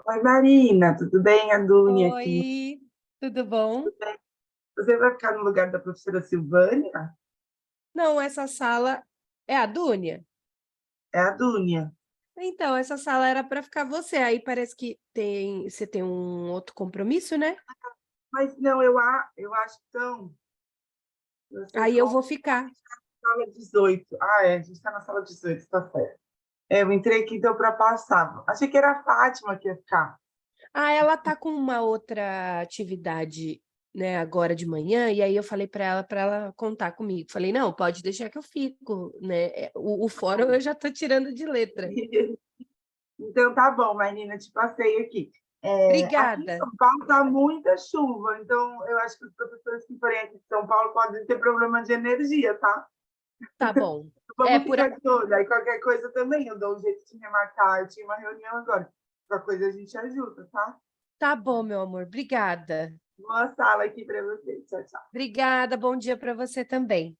Oi, Marina, tudo bem? A Dunia aqui. Oi, tudo bom? Você vai ficar no lugar da professora Silvânia? Não, essa sala é a Dúnia? É a Dunia. Então, essa sala era para ficar você. Aí parece que você tem um outro compromisso, né? Mas não, eu acho que então, vocês Aí eu vão vou ficar. na sala 18. Ah, é, a gente está na sala 18, está certo. É, eu entrei aqui, deu para passar. Achei que era a Fátima que ia ficar. Ah, ela tá com uma outra atividade, né, agora de manhã, e aí eu falei para ela contar comigo. Falei, não, pode deixar que eu fico, né? O fórum eu já tô tirando de letra. Então tá bom, Marina, te passei aqui. É, aqui em Obrigada. São Paulo está muita chuva, então eu acho que os professores que forem aqui de São Paulo podem ter problema de energia, tá? Tá bom. É, Vamos ficar de olho. Aí qualquer coisa também, eu dou um jeito de remarcar. Eu tinha uma reunião agora. Qualquer coisa a gente ajuda, tá? tá bom, meu amor. Obrigada. Boa sala aqui para vocês. Tchau, tchau. Obrigada. Bom dia para você também.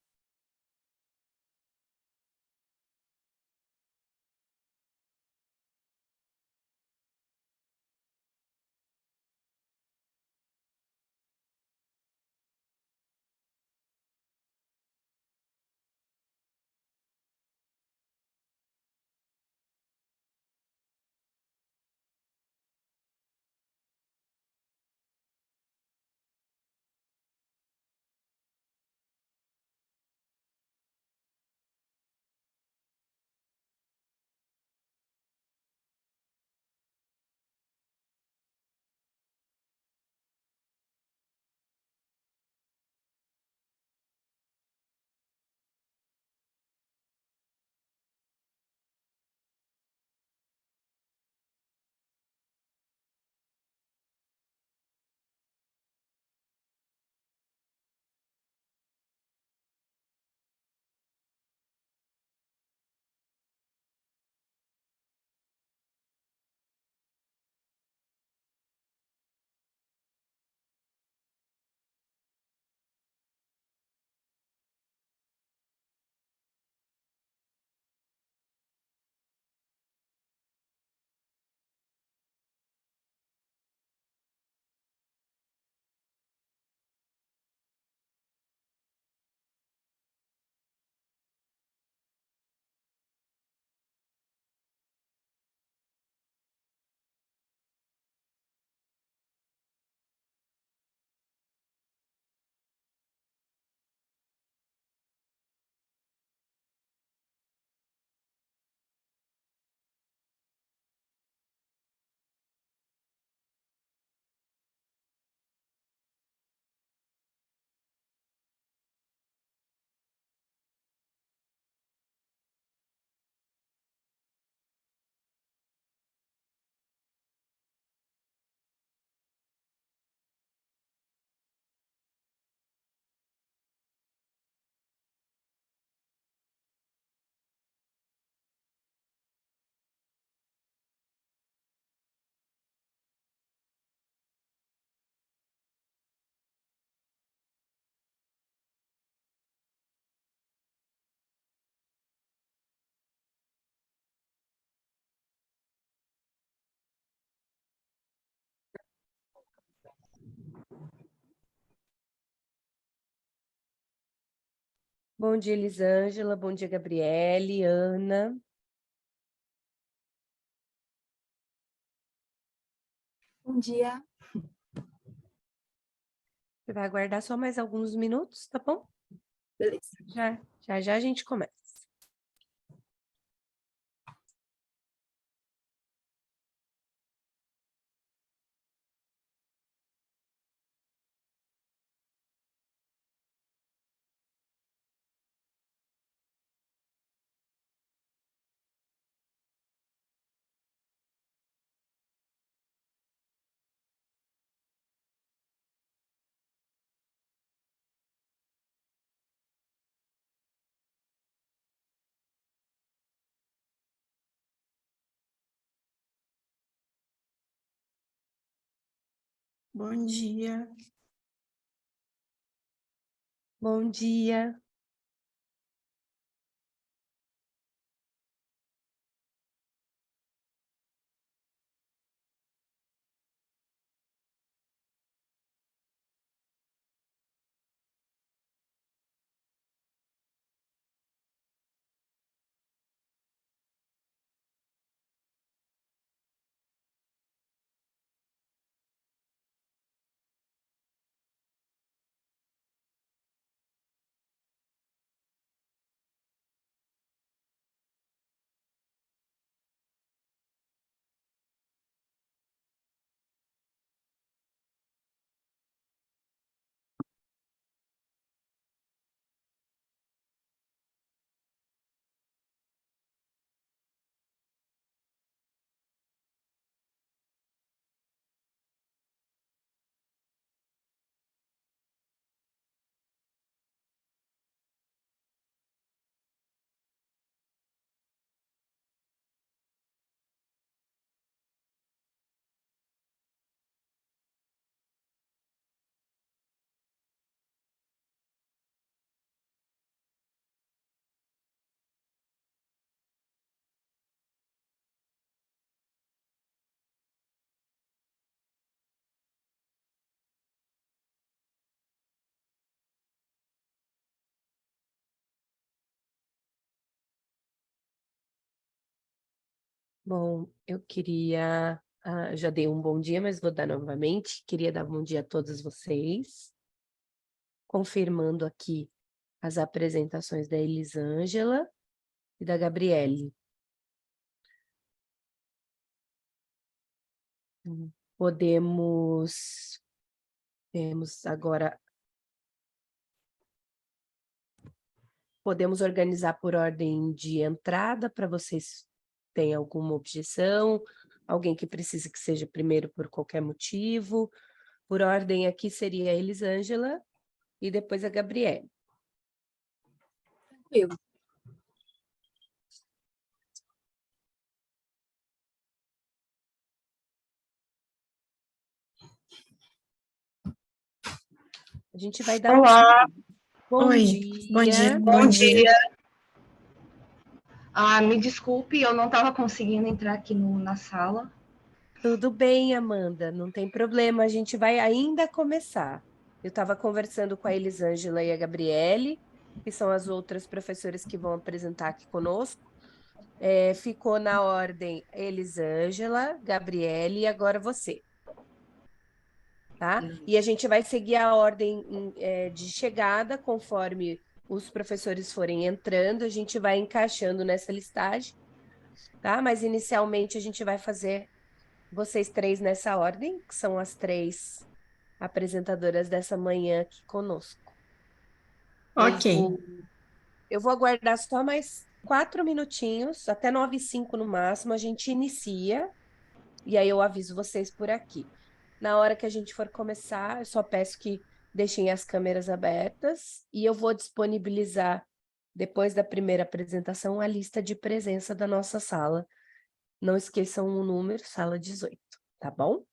Bom dia, Elisângela. Bom dia, Gabriele, Ana. Bom dia. Você vai aguardar só mais alguns minutos, tá bom? Beleza. Já a gente começa. Bom dia. Bom dia. Bom, eu queria, já dei um bom dia, mas vou dar novamente. Queria dar bom dia a todos vocês, confirmando aqui as apresentações da Elisângela e da Gabriele. Temos agora, podemos organizar por ordem de entrada para vocês terem alguma objeção, alguém que precise que seja primeiro por qualquer motivo. Por ordem aqui seria a Elisângela e depois a Gabriele. Tranquilo. A gente vai dar Olá, bom Oi, bom dia, dia. bom dia. Me desculpe, eu não estava conseguindo entrar aqui na sala. Tudo bem, Amanda, não tem problema, a gente vai ainda começar. Eu estava conversando com a Elisângela e a Gabriele, que são as outras professoras que vão apresentar aqui conosco. Ficou na ordem Elisângela, Gabriele e agora você. Tá? E a gente vai seguir a ordem de chegada, conforme os professores forem entrando, a gente vai encaixando nessa listagem, tá? Mas inicialmente a gente vai fazer vocês três nessa ordem, que são as três apresentadoras dessa manhã aqui conosco. Ok, Eu vou aguardar só mais 4 minutinhos, até 9h05 no máximo, a gente inicia, e aí eu aviso vocês por aqui. Na hora que a gente for começar, eu só peço que deixem as câmeras abertas e eu vou disponibilizar, depois da primeira apresentação, a lista de presença da nossa sala. Não esqueçam o número, sala 18, tá bom?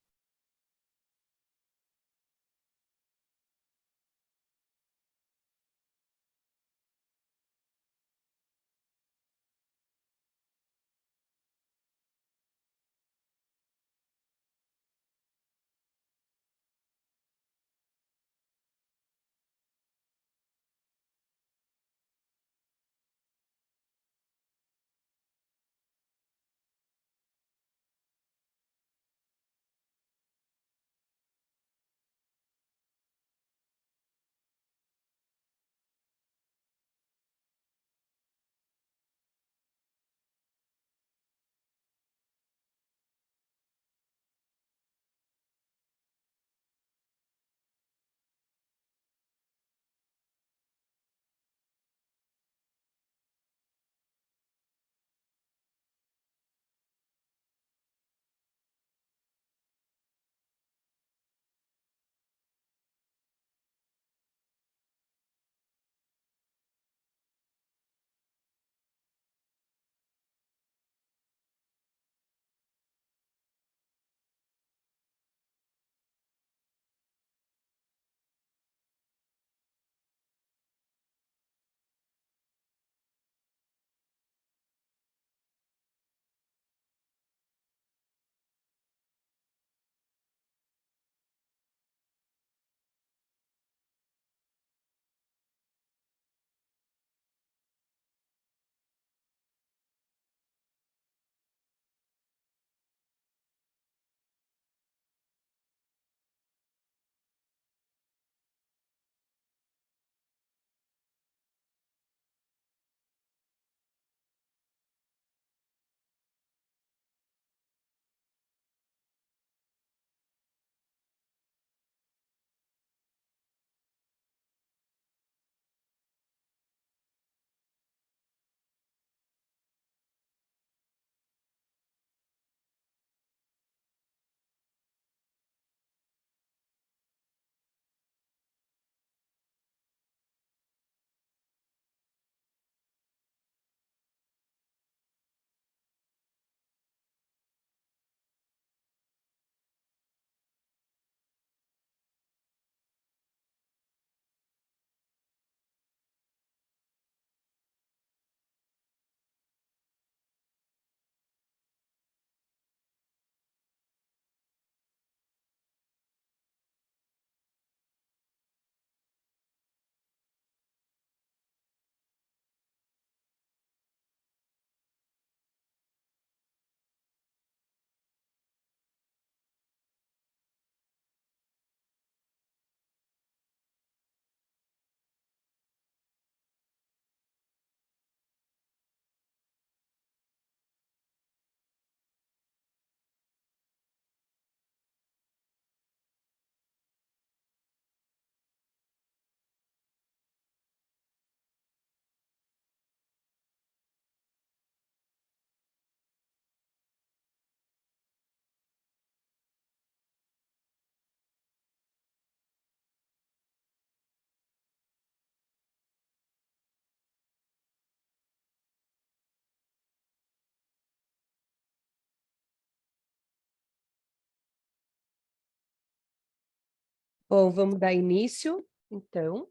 Bom, vamos dar início, então.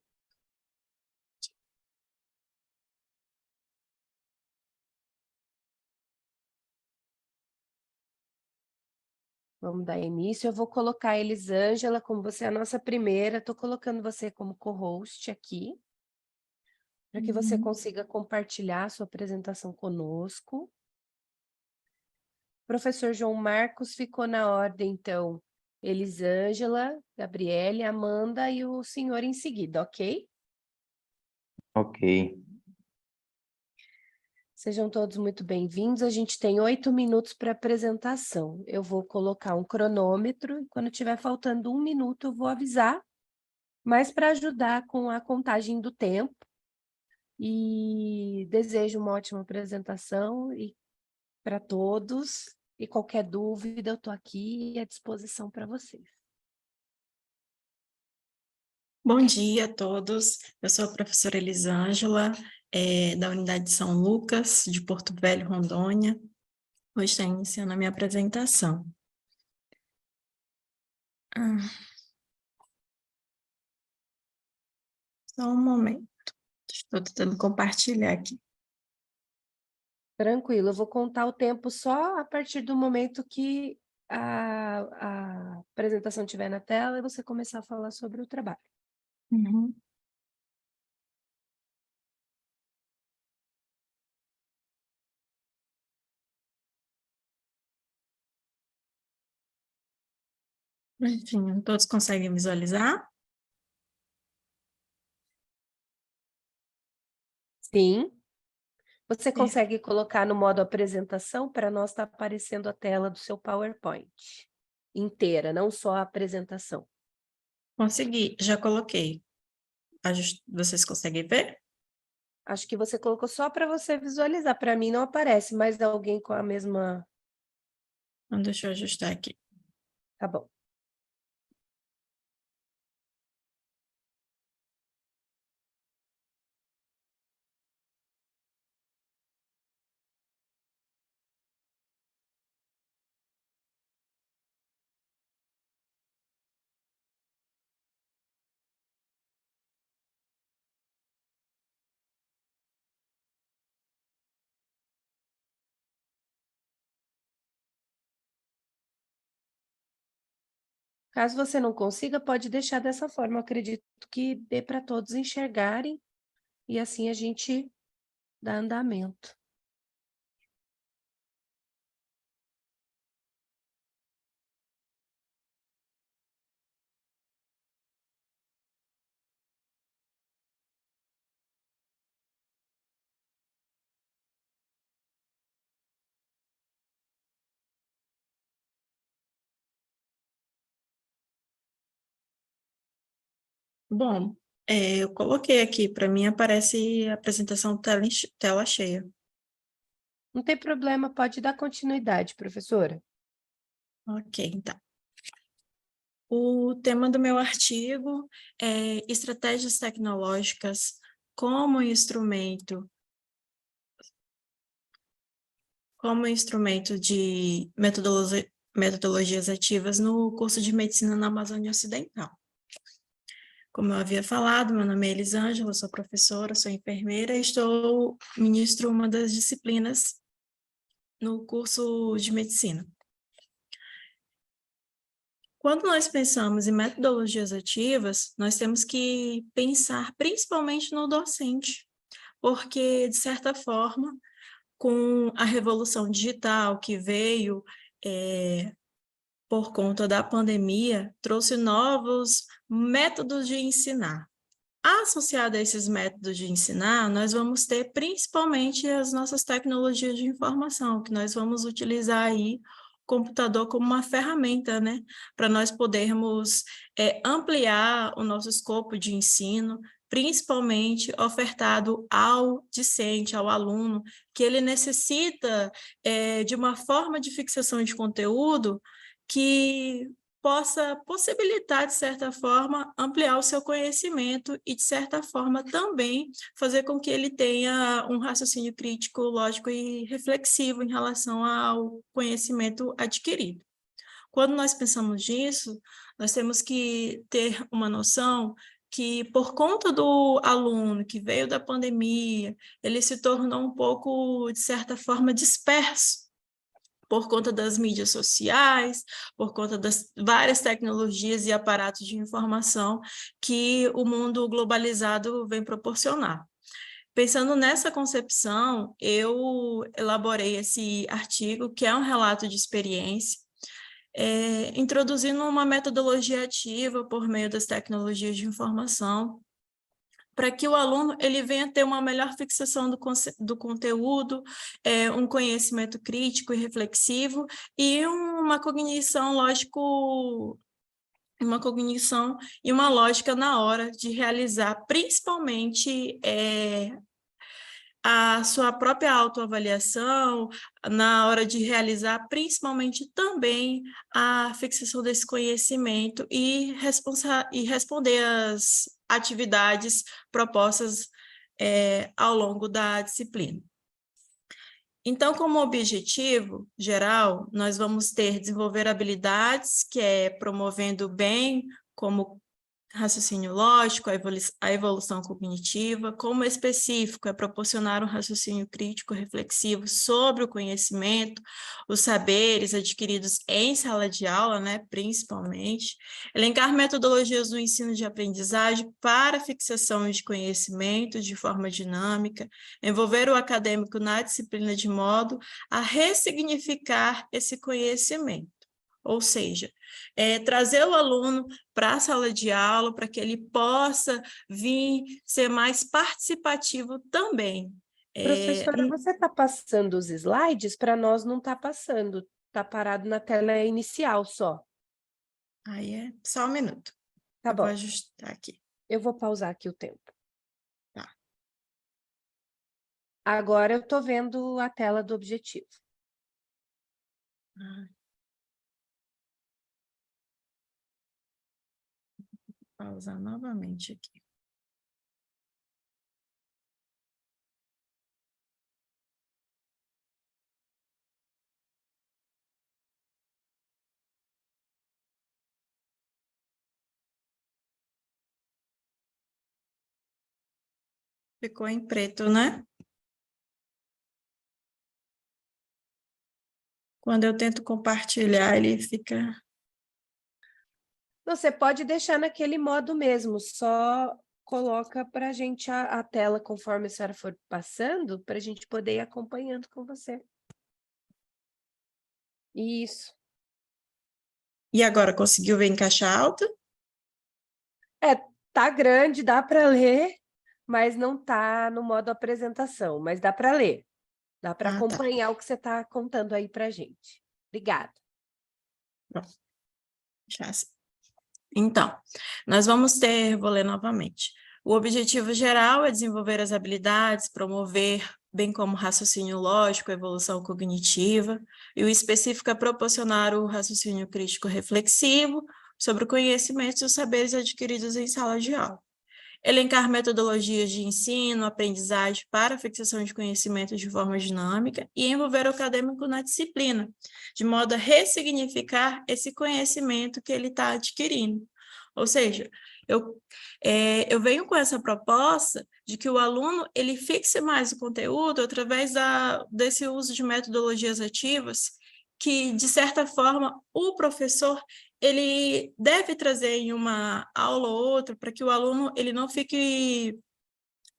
Vamos dar início. Eu vou colocar a Elisângela, como você é a nossa primeira, estou colocando você como co-host aqui, para que você consiga compartilhar a sua apresentação conosco. Professor João Marcos ficou na ordem, então, Elisângela, Gabriele, Amanda e o senhor em seguida, ok? Ok. Sejam todos muito bem-vindos. A gente tem 8 minutos para apresentação. Eu vou colocar um cronômetro e quando tiver faltando 1 minuto eu vou avisar, mas para ajudar com a contagem do tempo. E desejo uma ótima apresentação para todos. E qualquer dúvida, eu estou aqui à disposição para vocês. Bom dia a todos. Eu sou a professora Elisângela, da Unidade de São Lucas, de Porto Velho, Rondônia. Hoje estou iniciando a minha apresentação. Só um momento. Estou tentando compartilhar aqui. Tranquilo, eu vou contar o tempo só a partir do momento que a apresentação estiver na tela e você começar a falar sobre o trabalho. Uhum. Enfim, todos conseguem visualizar? Sim. Você consegue colocar no modo apresentação? Para nós está aparecendo a tela do seu PowerPoint inteira, não só a apresentação. Consegui, já coloquei. Vocês conseguem ver? Acho que você colocou só para você visualizar. Para mim não aparece, mas alguém com a mesma... Então, deixa eu ajustar aqui. Tá bom. Caso você não consiga, pode deixar dessa forma. Eu acredito que dê para todos enxergarem e assim a gente dá andamento. Bom, eu coloquei aqui, para mim aparece a apresentação tela cheia. Não tem problema, pode dar continuidade, professora. Ok, então. O tema do meu artigo é estratégias tecnológicas como instrumento de metodologias ativas no curso de Medicina na Amazônia Ocidental. Como eu havia falado, meu nome é Elisângela, sou professora, sou enfermeira e ministro uma das disciplinas no curso de Medicina. Quando nós pensamos em metodologias ativas, nós temos que pensar principalmente no docente, porque, de certa forma, com a revolução digital que veio por conta da pandemia, trouxe novos métodos de ensinar. Associado a esses métodos de ensinar, nós vamos ter principalmente as nossas tecnologias de informação, que nós vamos utilizar aí o computador como uma ferramenta, né, para nós podermos ampliar o nosso escopo de ensino, principalmente ofertado ao discente, ao aluno, que ele necessita de uma forma de fixação de conteúdo que possa possibilitar, de certa forma, ampliar o seu conhecimento e, de certa forma, também fazer com que ele tenha um raciocínio crítico, lógico e reflexivo em relação ao conhecimento adquirido. quando nós pensamos nisso, nós temos que ter uma noção que, por conta do aluno que veio da pandemia, ele se tornou um pouco, de certa forma, disperso, por conta das mídias sociais, por conta das várias tecnologias e aparatos de informação que o mundo globalizado vem proporcionar. Pensando nessa concepção, eu elaborei esse artigo, que é um relato de experiência, introduzindo uma metodologia ativa por meio das tecnologias de informação, para que o aluno ele venha ter uma melhor fixação do conteúdo, um conhecimento crítico e reflexivo e uma cognição e uma lógica na hora de realizar, principalmente, a sua própria autoavaliação, na hora de realizar, principalmente também a fixação desse conhecimento e responder às atividades propostas ao longo da disciplina. Então, como objetivo geral, nós vamos desenvolver habilidades, que é promovendo bem, como raciocínio lógico, a evolução cognitiva, como específico é proporcionar um raciocínio crítico reflexivo sobre o conhecimento, os saberes adquiridos em sala de aula, né, principalmente, elencar metodologias do ensino de aprendizagem para fixação de conhecimento de forma dinâmica, envolver o acadêmico na disciplina de modo a ressignificar esse conhecimento. Ou seja, trazer o aluno para a sala de aula para que ele possa vir ser mais participativo também. Professora, você está passando os slides? Para nós não está passando, está parado na tela inicial só. Aí é só um minuto. Tá bom. Vou ajustar aqui. Eu vou pausar aqui o tempo. Tá. Agora eu estou vendo a tela do objetivo. Vou pausar novamente aqui. Ficou em preto, né? Quando eu tento compartilhar, ele fica... Você pode deixar naquele modo mesmo, só coloca para a gente a tela conforme a senhora for passando, para a gente poder ir acompanhando com você. Isso. E agora, conseguiu ver em caixa alta? Tá grande, dá para ler, mas não tá no modo apresentação, mas dá para ler. Dá para acompanhar o que você está contando aí para a gente. Obrigada. Já sei. Então, nós vou ler novamente. O objetivo geral é desenvolver as habilidades, promover, bem como raciocínio lógico, evolução cognitiva, e o específico é proporcionar o raciocínio crítico reflexivo sobre o conhecimento e os saberes adquiridos em sala de aula. Elencar metodologias de ensino, aprendizagem para fixação de conhecimento de forma dinâmica e envolver o acadêmico na disciplina, de modo a ressignificar esse conhecimento que ele está adquirindo. Ou seja, eu venho com essa proposta de que o aluno ele fixe mais o conteúdo através desse uso de metodologias ativas que, de certa forma, o professor ele deve trazer em uma aula ou outra para que o aluno ele não fique,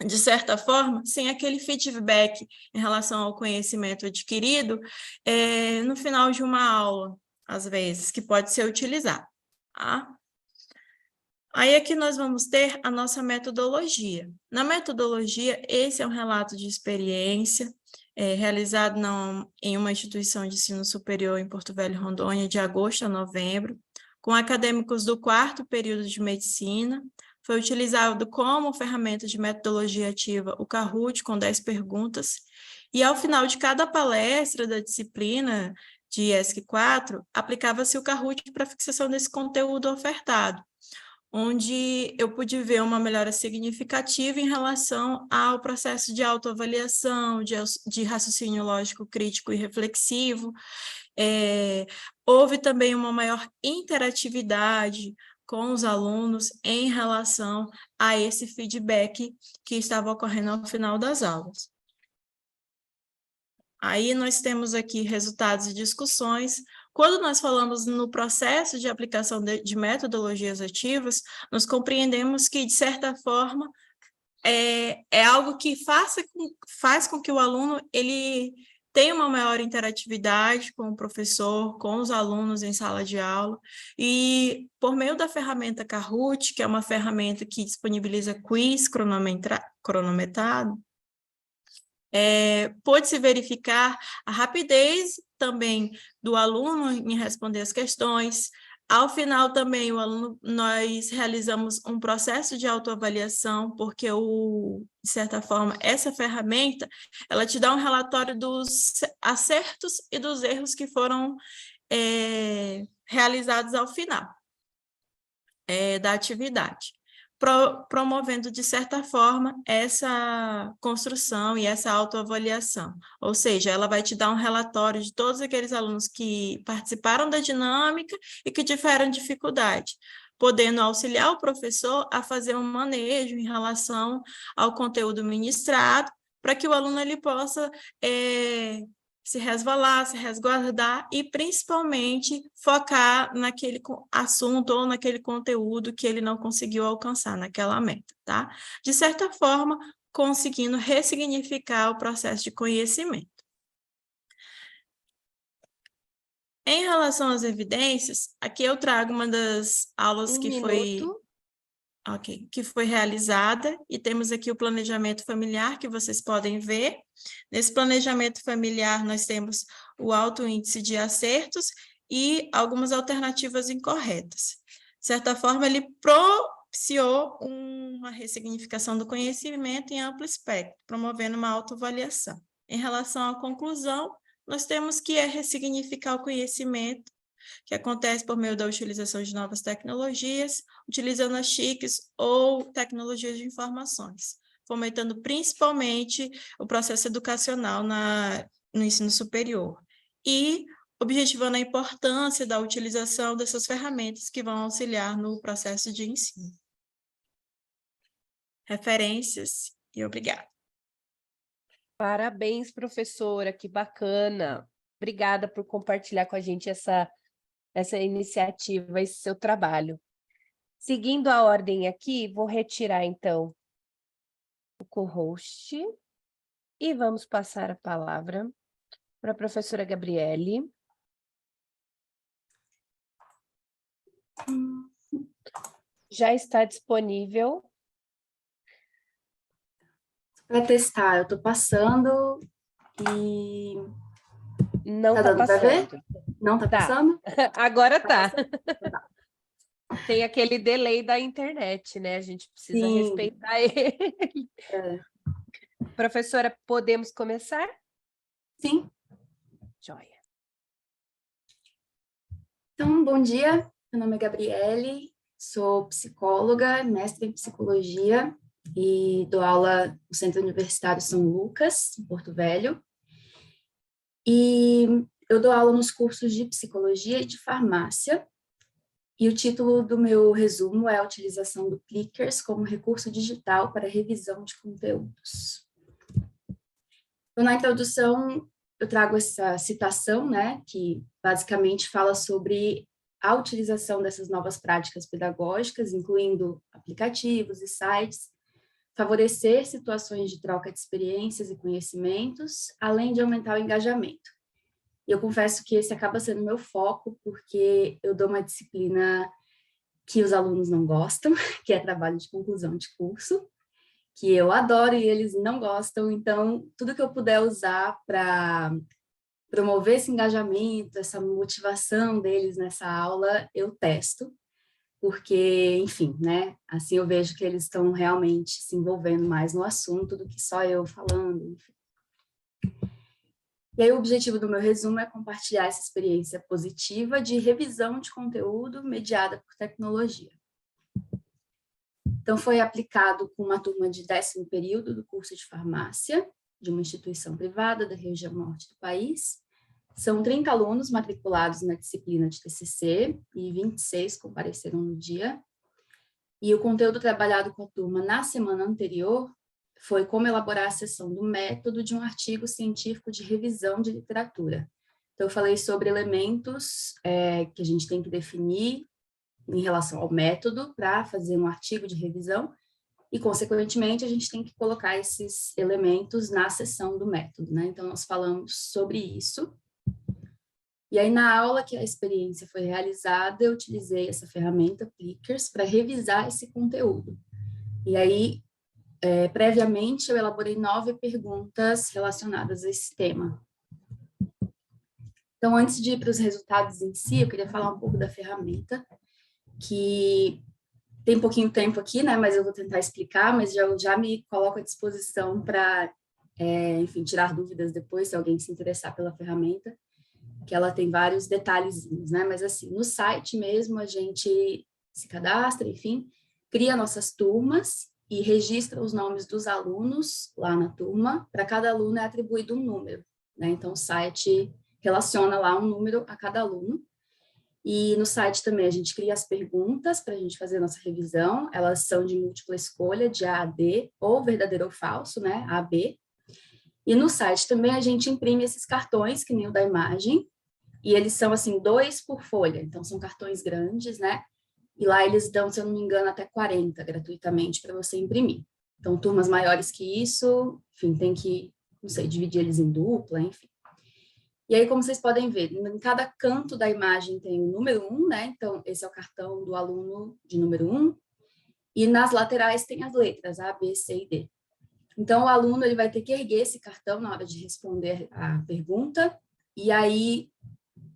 de certa forma, sem aquele feedback em relação ao conhecimento adquirido no final de uma aula, às vezes, que pode ser utilizado. Tá? Aí aqui nós vamos ter a nossa metodologia. Na metodologia, esse é um relato de experiência, realizado em uma instituição de ensino superior em Porto Velho, Rondônia, de agosto a novembro, com acadêmicos do 4º período de medicina. Foi utilizado como ferramenta de metodologia ativa o Kahoot, com 10 perguntas, e ao final de cada palestra da disciplina de ESC4, aplicava-se o Kahoot para fixação desse conteúdo ofertado, onde eu pude ver uma melhora significativa em relação ao processo de autoavaliação, de raciocínio lógico, crítico e reflexivo, Houve também uma maior interatividade com os alunos em relação a esse feedback que estava ocorrendo ao final das aulas. Aí nós temos aqui resultados e discussões. Quando nós falamos no processo de aplicação de metodologias ativas, nós compreendemos que, de certa forma, é algo que faz com que o aluno ele tenha uma maior interatividade com o professor, com os alunos em sala de aula, e por meio da ferramenta Kahoot, que é uma ferramenta que disponibiliza quiz cronometrado, pôde-se verificar a rapidez também do aluno em responder as questões. Ao final também, nós realizamos um processo de autoavaliação, porque, de certa forma, essa ferramenta, ela te dá um relatório dos acertos e dos erros que foram realizados ao final da atividade, promovendo, de certa forma, essa construção e essa autoavaliação. Ou seja, ela vai te dar um relatório de todos aqueles alunos que participaram da dinâmica e que tiveram dificuldade, podendo auxiliar o professor a fazer um manejo em relação ao conteúdo ministrado, para que o aluno ele possa se resvalar, se resguardar e, principalmente, focar naquele assunto ou naquele conteúdo que ele não conseguiu alcançar naquela meta, tá? De certa forma, conseguindo ressignificar o processo de conhecimento. Em relação às evidências, aqui eu trago uma das aulas que foi realizada, e temos aqui o planejamento familiar, que vocês podem ver. Nesse planejamento familiar, nós temos o alto índice de acertos e algumas alternativas incorretas. De certa forma, ele propiciou uma ressignificação do conhecimento em amplo espectro, promovendo uma autoavaliação. Em relação à conclusão, nós temos que ressignificar o conhecimento, que acontece por meio da utilização de novas tecnologias, utilizando as TICs ou tecnologias de informações, fomentando principalmente o processo educacional no ensino superior e objetivando a importância da utilização dessas ferramentas que vão auxiliar no processo de ensino. Referências e obrigada. Parabéns, professora, que bacana. Obrigada por compartilhar com a gente essa iniciativa, esse seu trabalho. Seguindo a ordem aqui, vou retirar, então, o co-host e vamos passar a palavra para a professora Gabriele. Já está disponível. Para testar, eu estou passando e... Não tá está dando para ver? passando. Não está Tá. passando? Agora tá. Tá. Tem aquele delay da internet, né? A gente precisa Sim. respeitar ele. Professora, podemos começar? Sim. Joia. Então, bom dia. Meu nome é Gabriele, sou psicóloga, mestre em psicologia e dou aula no Centro Universitário São Lucas, em Porto Velho. E eu dou aula nos cursos de psicologia e de farmácia. E o título do meu resumo é a utilização do Clickers como recurso digital para revisão de conteúdos. Então, na introdução, eu trago essa citação, né, que basicamente fala sobre a utilização dessas novas práticas pedagógicas, incluindo aplicativos e sites, favorecer situações de troca de experiências e conhecimentos, além de aumentar o engajamento. E eu confesso que esse acaba sendo meu foco, porque eu dou uma disciplina que os alunos não gostam, que é trabalho de conclusão de curso, que eu adoro e eles não gostam, então tudo que eu puder usar para promover esse engajamento, essa motivação deles nessa aula, eu testo, porque, enfim, né, assim eu vejo que eles estão realmente se envolvendo mais no assunto do que só eu falando, enfim. E aí o objetivo do meu resumo é compartilhar essa experiência positiva de revisão de conteúdo mediada por tecnologia. Então, foi aplicado com uma turma de 10º período do curso de farmácia, de uma instituição privada da região norte do país, São 30 alunos matriculados na disciplina de TCC e 26 compareceram no dia. E o conteúdo trabalhado com a turma na semana anterior foi como elaborar a seção do método de um artigo científico de revisão de literatura. Então, eu falei sobre elementos que a gente tem que definir em relação ao método para fazer um artigo de revisão e, consequentemente, a gente tem que colocar esses elementos na seção do método, né? Então, nós falamos sobre isso. E aí, na aula que a experiência foi realizada, eu utilizei essa ferramenta, Plickers, para revisar esse conteúdo. E aí, previamente, eu elaborei 9 perguntas relacionadas a esse tema. Então, antes de ir para os resultados em si, eu queria falar um pouco da ferramenta, que tem pouquinho tempo aqui, né, mas eu vou tentar explicar, mas já me coloco à disposição para, enfim, tirar dúvidas depois, se alguém se interessar pela ferramenta, que ela tem vários detalhezinhos, né, mas assim, no site mesmo a gente se cadastra, enfim, cria nossas turmas e registra os nomes dos alunos lá na turma. Para cada aluno é atribuído um número, né, então o site relaciona lá um número a cada aluno. E no site também a gente cria as perguntas para a gente fazer a nossa revisão. Elas são de múltipla escolha, de A a D, ou verdadeiro ou falso, né, A, B. E no site também a gente imprime esses cartões, que nem o da imagem, e eles são, assim, 2 por folha. Então, são cartões grandes, né? E lá eles dão, se eu não me engano, até 40 gratuitamente para você imprimir. Então, turmas maiores que isso, enfim, tem que, não sei, dividir eles em dupla, enfim. E aí, como vocês podem ver, em cada canto da imagem tem o número 1, né? Então, esse é o cartão do aluno de número 1. E nas laterais tem as letras A, B, C e D. Então, o aluno ele vai ter que erguer esse cartão na hora de responder a pergunta. E aí,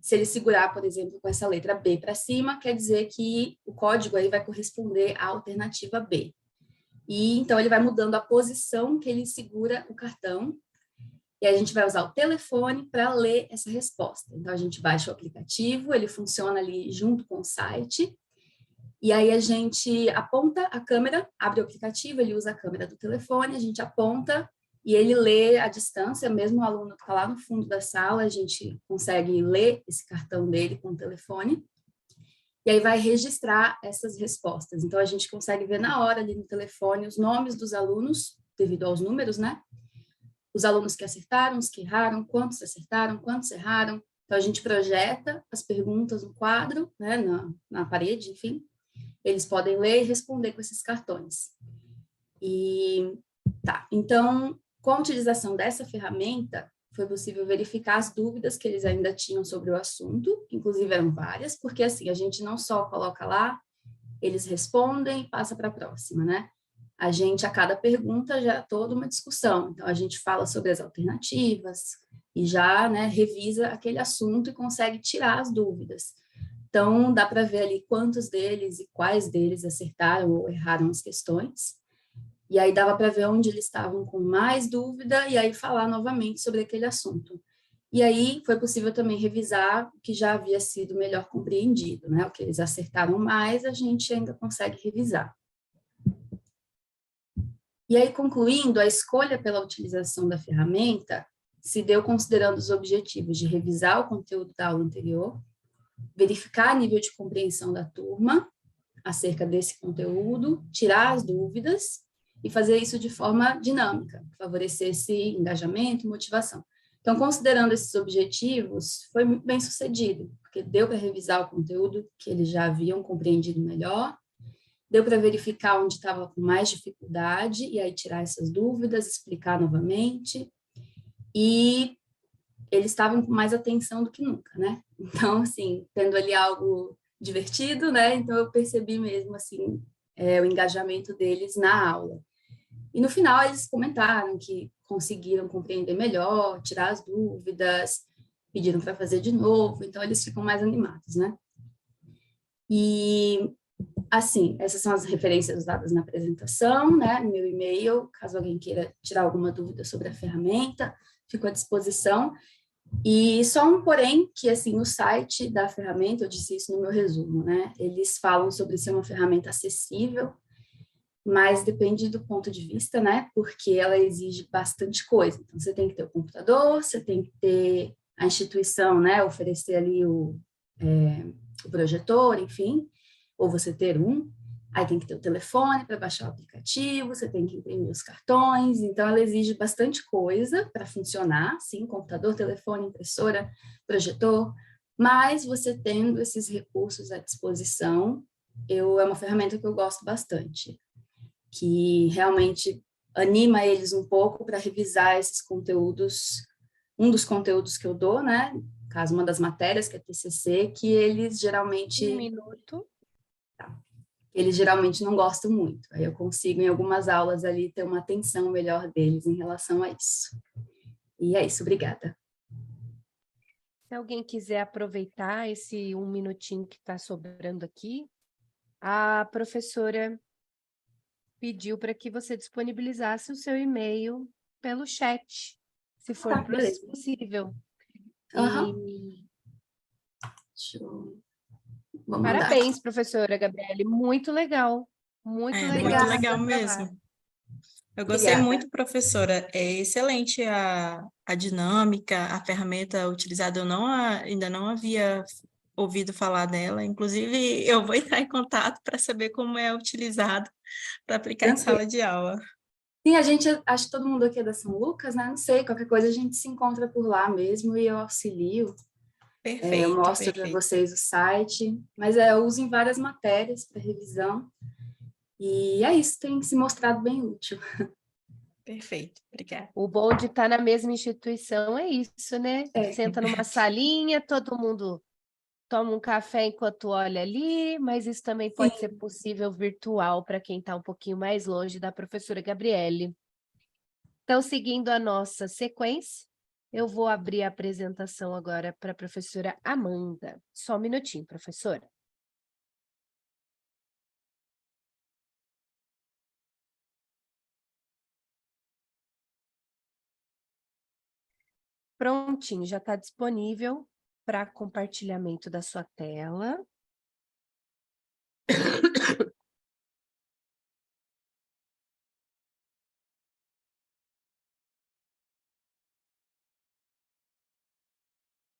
se ele segurar, por exemplo, com essa letra B para cima, quer dizer que o código aí vai corresponder à alternativa B. E então, ele vai mudando a posição que ele segura o cartão. E a gente vai usar o telefone para ler essa resposta. Então, a gente baixa o aplicativo, ele funciona ali junto com o site, e aí a gente aponta a câmera, abre o aplicativo, ele usa a câmera do telefone, a gente aponta e ele lê à distância, mesmo o aluno que está lá no fundo da sala, a gente consegue ler esse cartão dele com o telefone, e aí vai registrar essas respostas. Então, a gente consegue ver na hora ali no telefone os nomes dos alunos, devido aos números, né? Os alunos que acertaram, os que erraram, quantos acertaram, quantos erraram. Então, a gente projeta as perguntas no quadro, né, na parede, enfim. Eles podem ler e responder com esses cartões. Então, com a utilização dessa ferramenta, foi possível verificar as dúvidas que eles ainda tinham sobre o assunto, que inclusive eram várias, porque assim, a gente não só coloca lá, eles respondem e passa para a próxima, né? A gente, a cada pergunta, gera toda uma discussão. Então, a gente fala sobre as alternativas e já, né, revisa aquele assunto e consegue tirar as dúvidas. Então, dá para ver ali quantos deles e quais deles acertaram ou erraram as questões. E aí dava para ver onde eles estavam com mais dúvida e aí falar novamente sobre aquele assunto. E aí foi possível também revisar o que já havia sido melhor compreendido, né? O que eles acertaram mais, a gente ainda consegue revisar. E aí, concluindo, a escolha pela utilização da ferramenta se deu considerando os objetivos de revisar o conteúdo da aula anterior, verificar o nível de compreensão da turma acerca desse conteúdo, tirar as dúvidas e fazer isso de forma dinâmica, favorecer esse engajamento e motivação. Então, considerando esses objetivos, foi muito bem sucedido, porque deu para revisar o conteúdo que eles já haviam compreendido melhor, deu para verificar onde estava com mais dificuldade e aí tirar essas dúvidas, explicar novamente. E eles estavam com mais atenção do que nunca, né? Então, assim, tendo ali algo divertido, né? Então, eu percebi mesmo, assim, o engajamento deles na aula. E no final, eles comentaram que conseguiram compreender melhor, tirar as dúvidas, pediram para fazer de novo, então eles ficam mais animados, né? E assim, essas são as referências usadas na apresentação, né, no meu e-mail, caso alguém queira tirar alguma dúvida sobre a ferramenta, fico à disposição. E só um porém, que assim, no site da ferramenta, eu disse isso no meu resumo, né, eles falam sobre ser uma ferramenta acessível, mas depende do ponto de vista, né, porque ela exige bastante coisa. Então, você tem que ter o computador, você tem que ter a instituição, né, oferecer ali o projetor, enfim, ou você ter um, aí tem que ter o telefone para baixar o aplicativo, você tem que imprimir os cartões, então ela exige bastante coisa para funcionar, sim, computador, telefone, impressora, projetor, mas você tendo esses recursos à disposição, é uma ferramenta que eu gosto bastante, que realmente anima eles um pouco para revisar esses conteúdos, um dos conteúdos que eu dou, né, caso uma das matérias, que é TCC, que eles geralmente... Um minuto. Eles geralmente não gostam muito. Aí eu consigo, em algumas aulas ali, ter uma atenção melhor deles em relação a isso. E é isso, obrigada. Se alguém quiser aproveitar esse 1 minutinho que está sobrando aqui, a professora pediu para que você disponibilizasse o seu e-mail pelo chat, se for Beleza. possível. Aham. E Vou mandar parabéns, aqui. professora Gabriele, muito legal. Muito É, legal. muito Obrigada. legal seu mesmo. trabalho. Eu gostei Obrigada. muito, professora. É excelente a dinâmica, a ferramenta utilizada. Eu ainda não havia ouvido falar dela. Inclusive, eu vou entrar em contato para saber como é utilizado para aplicar em Tranquilo. sala de aula. Sim, acho que todo mundo aqui é da São Lucas, né? Não sei, qualquer coisa a gente se encontra por lá mesmo e eu auxilio. Eu Perfeito, mostro para perfeito. vocês o site, mas eu uso em várias matérias para revisão. E é isso, tem se mostrado bem útil. Perfeito, obrigada. O bom de estar na mesma instituição é isso, né? É. Senta numa salinha, todo mundo toma um café enquanto olha ali, mas isso também pode ser possível virtual para quem está um pouquinho mais longe da professora Gabriele. Então, seguindo a nossa sequência, eu vou abrir a apresentação agora para a professora Amanda. Só um minutinho, professora. Prontinho, já está disponível para compartilhamento da sua tela.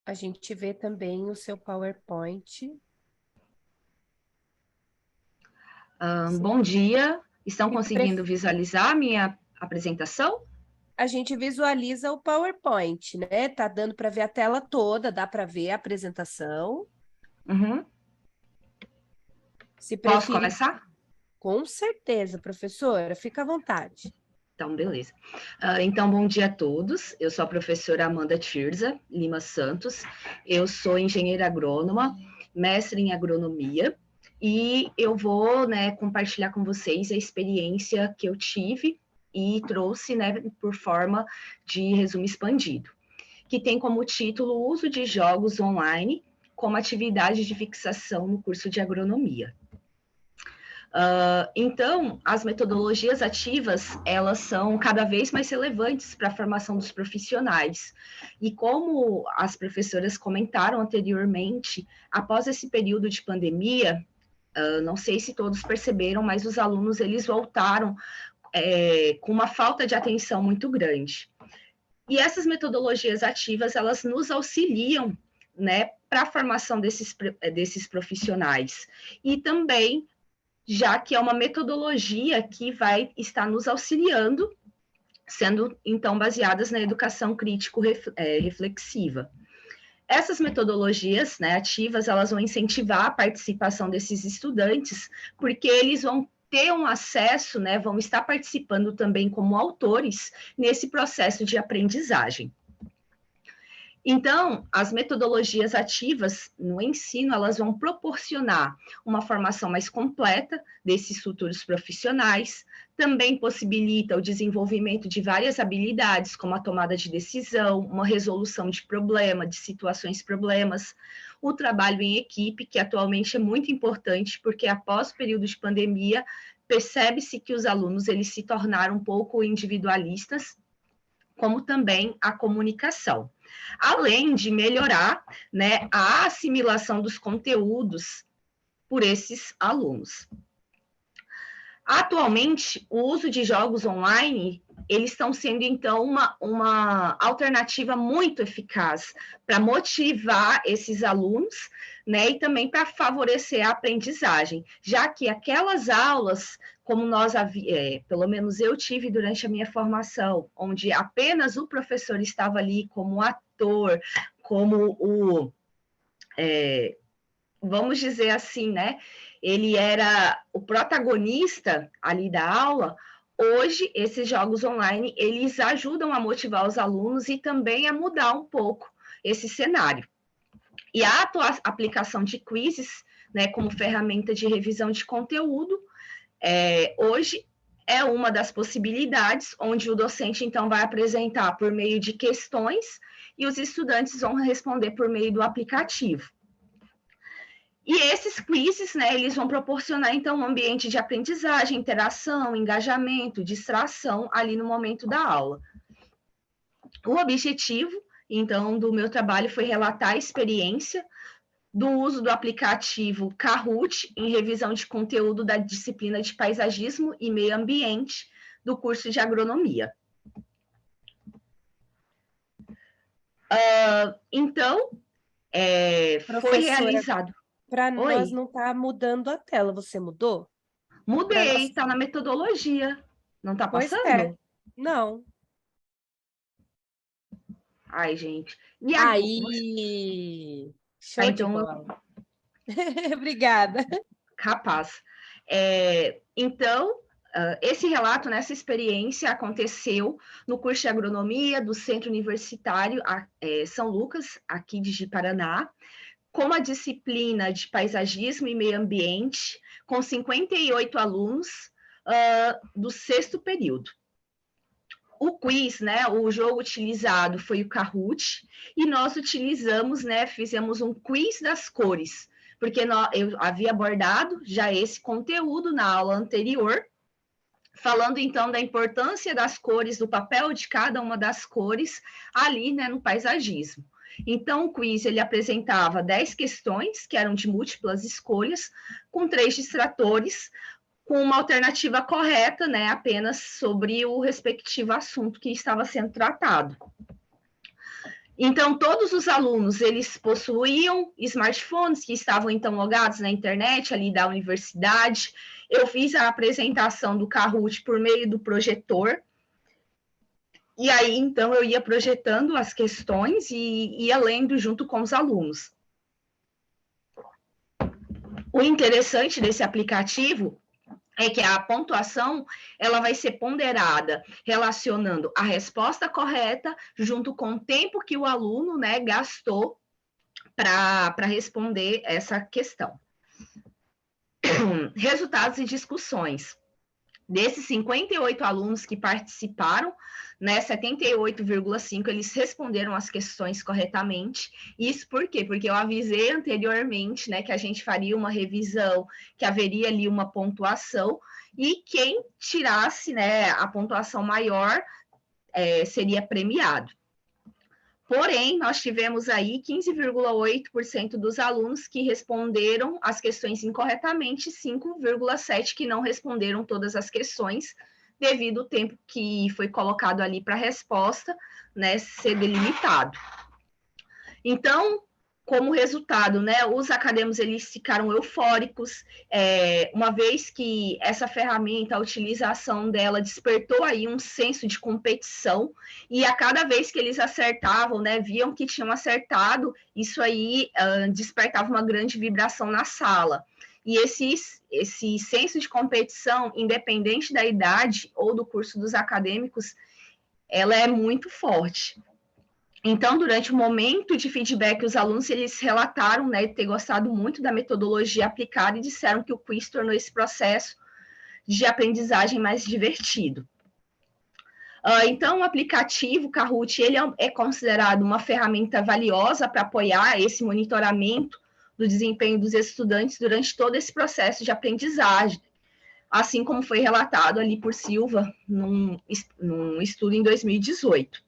A gente vê também o seu PowerPoint. Bom dia. Estão E conseguindo visualizar a minha apresentação? A gente visualiza o PowerPoint, né? Tá dando para ver a tela toda, dá para ver a apresentação. Uhum. Se Posso preferir, começar? com certeza, professora, fica à vontade. Então, beleza. Então, bom dia a todos. Eu sou a professora Amanda Tirza Lima Santos. Eu sou engenheira agrônoma, mestre em agronomia, e eu vou, né, compartilhar com vocês a experiência que eu tive e trouxe, né, por forma de resumo expandido, que tem como título o uso de jogos online como atividade de fixação no curso de agronomia. Então, as metodologias ativas, elas são cada vez mais relevantes para a formação dos profissionais. E como as professoras comentaram anteriormente, após esse período de pandemia, não sei se todos perceberam, mas os alunos, eles voltaram com uma falta de atenção muito grande. E essas metodologias ativas, elas nos auxiliam, né, para a formação desses profissionais. E também já que é uma metodologia que vai estar nos auxiliando, sendo, então, baseadas na educação crítico-reflexiva. Essas metodologias, né, ativas, elas vão incentivar a participação desses estudantes, porque eles vão ter um acesso, né, vão estar participando também como autores nesse processo de aprendizagem. Então, as metodologias ativas no ensino, elas vão proporcionar uma formação mais completa desses futuros profissionais, também possibilita o desenvolvimento de várias habilidades, como a tomada de decisão, uma resolução de problema, de situações-problemas, o trabalho em equipe, que atualmente é muito importante, porque após o período de pandemia, percebe-se que os alunos eles se tornaram um pouco individualistas, como também a comunicação. Além de melhorar, né, a assimilação dos conteúdos por esses alunos. Atualmente, o uso de jogos online eles estão sendo, então, uma alternativa muito eficaz para motivar esses alunos, né, e também para favorecer a aprendizagem, já que aquelas aulas, como pelo menos eu tive durante a minha formação, onde apenas o professor estava ali como ator, como vamos dizer assim, né, ele era o protagonista ali da aula. Hoje, esses jogos online, eles ajudam a motivar os alunos e também a mudar um pouco esse cenário. E a aplicação de quizzes, né, como ferramenta de revisão de conteúdo, hoje é uma das possibilidades, onde o docente, então, vai apresentar por meio de questões e os estudantes vão responder por meio do aplicativo. E esses quizzes, né, eles vão proporcionar, então, um ambiente de aprendizagem, interação, engajamento, distração ali no momento da aula. O objetivo, então, do meu trabalho foi relatar a experiência do uso do aplicativo Kahoot em revisão de conteúdo da disciplina de Paisagismo e Meio Ambiente do curso de Agronomia. Então, foi realizado... Para nós não está mudando a tela, você mudou? Mudei, está na metodologia. Não está passando? Não. Ai, gente. E aí, show de bola. Obrigada. Capaz. Então, esse relato, nessa experiência, aconteceu no curso de Agronomia do Centro Universitário São Lucas, aqui de Ji-Paraná, com a disciplina de Paisagismo e Meio Ambiente, com 58 alunos do 6º período. O quiz, né, o jogo utilizado foi o Kahoot, e nós utilizamos, né, fizemos um quiz das cores, porque eu havia abordado já esse conteúdo na aula anterior, falando, então, da importância das cores, do papel de cada uma das cores ali, né, no paisagismo. Então, o quiz, ele apresentava 10 questões, que eram de múltiplas escolhas, com 3 distratores, com uma alternativa correta, né, apenas sobre o respectivo assunto que estava sendo tratado. Então, todos os alunos, eles possuíam smartphones que estavam, então, logados na internet, ali da universidade. Eu fiz a apresentação do Kahoot por meio do projetor, e aí, então, eu ia projetando as questões e ia lendo junto com os alunos. O interessante desse aplicativo é que a pontuação, ela vai ser ponderada relacionando a resposta correta junto com o tempo que o aluno, né, gastou para responder essa questão. Resultados e discussões. Desses 58 alunos que participaram, né, 78,5% eles responderam as questões corretamente. Isso por quê? Porque eu avisei anteriormente, né, que a gente faria uma revisão, que haveria ali uma pontuação, e quem tirasse, né, a pontuação maior seria premiado. Porém, nós tivemos aí 15,8% dos alunos que responderam as questões incorretamente, 5,7% que não responderam todas as questões, devido ao tempo que foi colocado ali para a resposta, né, ser delimitado. Então, como resultado, né, os acadêmicos eles ficaram eufóricos, uma vez que essa ferramenta, a utilização dela despertou aí um senso de competição, e a cada vez que eles acertavam, né, viam que tinham acertado, isso aí despertava uma grande vibração na sala. E esse senso de competição, independente da idade ou do curso dos acadêmicos, ela é muito forte. Então, durante o momento de feedback, os alunos eles relataram, né, ter gostado muito da metodologia aplicada e disseram que o quiz tornou esse processo de aprendizagem mais divertido. Então, o aplicativo Kahoot ele é considerado uma ferramenta valiosa para apoiar esse monitoramento do desempenho dos estudantes durante todo esse processo de aprendizagem, assim como foi relatado ali por Silva num estudo em 2018.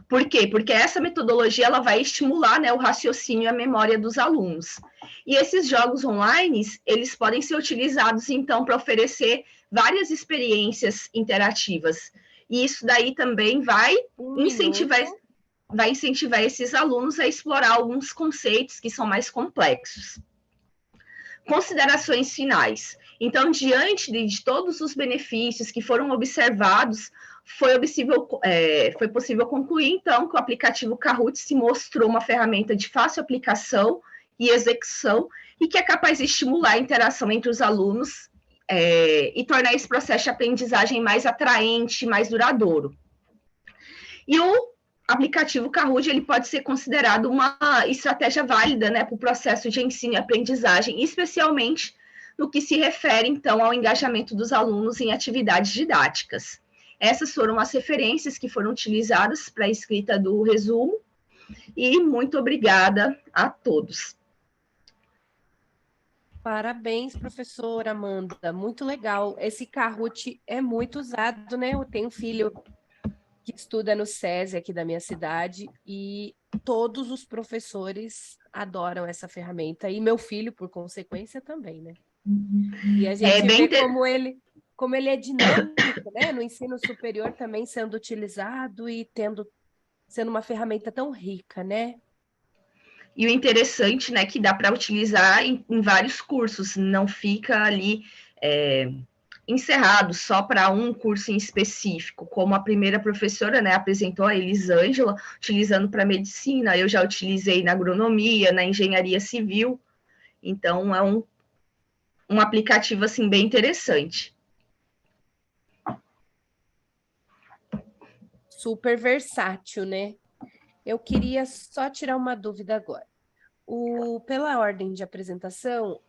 Por quê? Porque essa metodologia ela vai estimular, né, o raciocínio e a memória dos alunos. E esses jogos online, eles podem ser utilizados, então, para oferecer várias experiências interativas. E isso daí também vai incentivar esses alunos a explorar alguns conceitos que são mais complexos. Considerações finais. Então, diante de todos os benefícios que foram observados, foi possível concluir, então, que o aplicativo Kahoot se mostrou uma ferramenta de fácil aplicação e execução e que é capaz de estimular a interação entre os alunos e tornar esse processo de aprendizagem mais atraente, mais duradouro. E o aplicativo Kahoot, ele pode ser considerado uma estratégia válida, né, para o processo de ensino e aprendizagem, especialmente no que se refere, então, ao engajamento dos alunos em atividades didáticas. Essas foram as referências que foram utilizadas para a escrita do resumo, e muito obrigada a todos. Parabéns, professora Amanda, muito legal. Esse Kahoot é muito usado, né? Eu tenho um filho que estuda no SESI aqui da minha cidade e todos os professores adoram essa ferramenta e meu filho, por consequência, também, né? E a gente vê como ele é dinâmico, né? No ensino superior também sendo utilizado e sendo uma ferramenta tão rica, né? E o interessante, né, que dá para utilizar em vários cursos, não fica ali encerrado só para um curso em específico, como a primeira professora, né, apresentou, a Elisângela, utilizando para medicina, eu já utilizei na agronomia, na engenharia civil, então é um aplicativo, assim, bem interessante. Super versátil, né? Eu queria só tirar uma dúvida agora. Pela ordem de apresentação,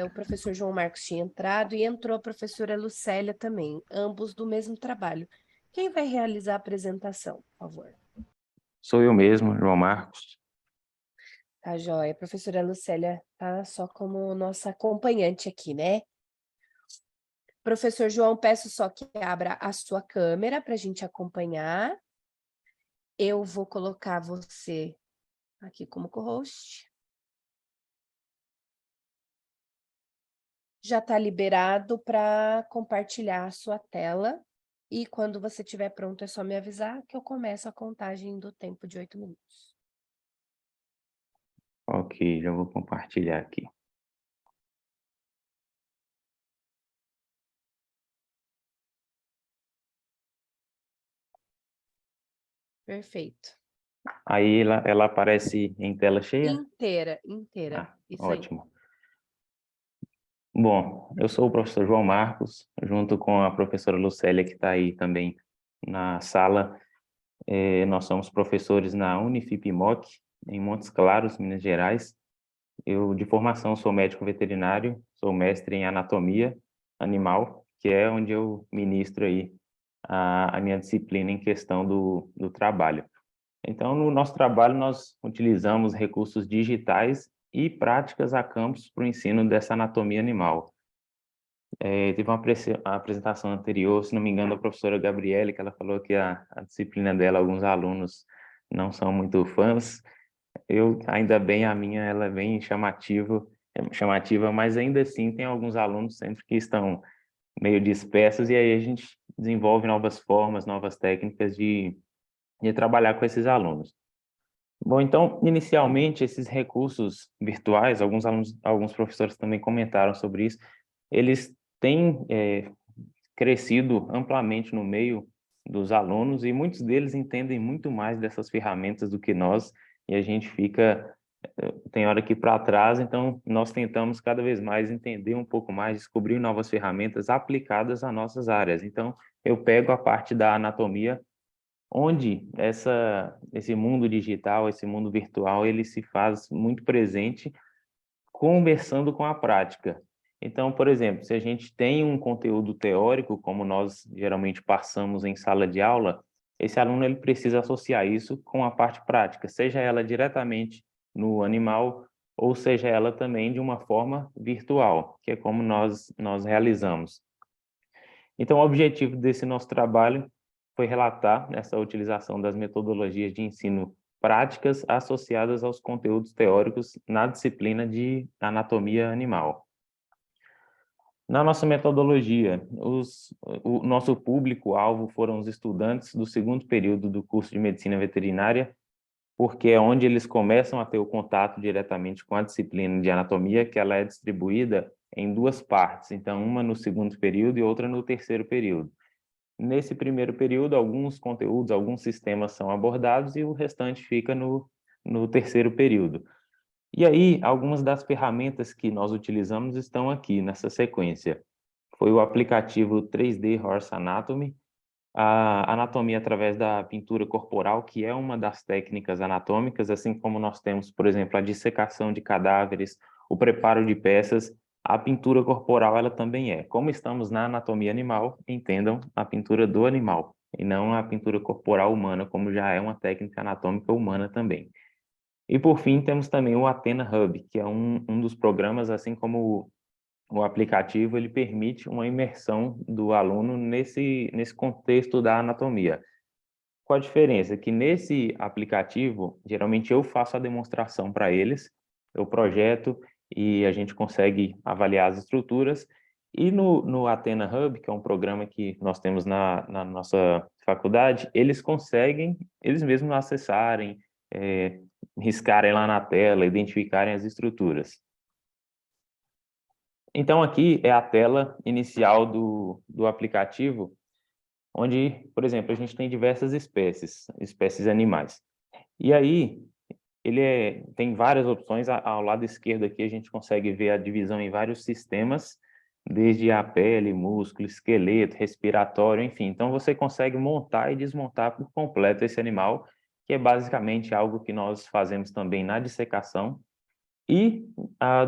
o professor João Marcos tinha entrado e entrou a professora Lucélia também, ambos do mesmo trabalho. Quem vai realizar a apresentação, por favor? Sou eu mesmo, João Marcos. Tá, joia. A professora Lucélia tá só como nossa acompanhante aqui, né? Professor João, peço só que abra a sua câmera para a gente acompanhar. Eu vou colocar você aqui como co-host. Já está liberado para compartilhar a sua tela. E quando você estiver pronto, é só me avisar que eu começo a contagem do tempo de 8 minutos. Ok, já vou compartilhar aqui. Perfeito. Aí ela aparece em tela cheia? Inteira. Isso ótimo. Aí. Bom, eu sou o professor João Marcos, junto com a professora Lucélia, que está aí também na sala. Nós somos professores na Unifip-Moc, em Montes Claros, Minas Gerais. Eu, de formação, sou médico veterinário, sou mestre em anatomia animal, que é onde eu ministro aí a minha disciplina em questão do trabalho. Então, no nosso trabalho, nós utilizamos recursos digitais e práticas a campus para o ensino dessa anatomia animal. Teve uma apresentação anterior, se não me engano, da professora Gabriele, que ela falou que a disciplina dela, alguns alunos não são muito fãs. Ainda bem, a minha ela é bem chamativa, mas ainda assim tem alguns alunos sempre que estão meio dispersos, e aí a gente desenvolve novas formas, novas técnicas de trabalhar com esses alunos. Bom, então, inicialmente, esses recursos virtuais, alguns professores também comentaram sobre isso, eles têm crescido amplamente no meio dos alunos, e muitos deles entendem muito mais dessas ferramentas do que nós, e a gente tem hora que ir para trás. Então nós tentamos cada vez mais entender um pouco mais, descobrir novas ferramentas aplicadas a nossas áreas. Então eu pego a parte da anatomia, onde esse mundo digital, esse mundo virtual, ele se faz muito presente, conversando com a prática. Então, por exemplo, se a gente tem um conteúdo teórico, como nós geralmente passamos em sala de aula, esse aluno ele precisa associar isso com a parte prática, seja ela diretamente no animal, ou seja ela também de uma forma virtual, que é como nós realizamos. Então, o objetivo desse nosso trabalho foi relatar essa utilização das metodologias de ensino práticas associadas aos conteúdos teóricos na disciplina de anatomia animal. Na nossa metodologia, o nosso público-alvo foram os estudantes do segundo período do curso de Medicina Veterinária, porque é onde eles começam a ter o contato diretamente com a disciplina de anatomia, que ela é distribuída em duas partes, então uma no segundo período e outra no terceiro período. Nesse primeiro período, alguns conteúdos, alguns sistemas são abordados e o restante fica no terceiro período. E aí, algumas das ferramentas que nós utilizamos estão aqui nessa sequência. Foi o aplicativo 3D Horse Anatomy, a anatomia através da pintura corporal, que é uma das técnicas anatômicas, assim como nós temos, por exemplo, a dissecação de cadáveres, o preparo de peças, a pintura corporal ela também é. Como estamos na anatomia animal, entendam a pintura do animal, e não a pintura corporal humana, como já é uma técnica anatômica humana também. E, por fim, temos também o Athena Hub, que é um dos programas, assim como o aplicativo, ele permite uma imersão do aluno nesse contexto da anatomia. Qual a diferença? Que nesse aplicativo, geralmente eu faço a demonstração para eles, eu projeto e a gente consegue avaliar as estruturas, e no Athena Hub, que é um programa que nós temos na nossa faculdade, eles conseguem, eles mesmos acessarem, riscarem lá na tela, identificarem as estruturas. Então, aqui é a tela inicial do aplicativo, onde, por exemplo, a gente tem diversas espécies animais. E aí, tem várias opções. Ao lado esquerdo aqui, a gente consegue ver a divisão em vários sistemas, desde a pele, músculo, esqueleto, respiratório, enfim. Então, você consegue montar e desmontar por completo esse animal, que é basicamente algo que nós fazemos também na dissecação. E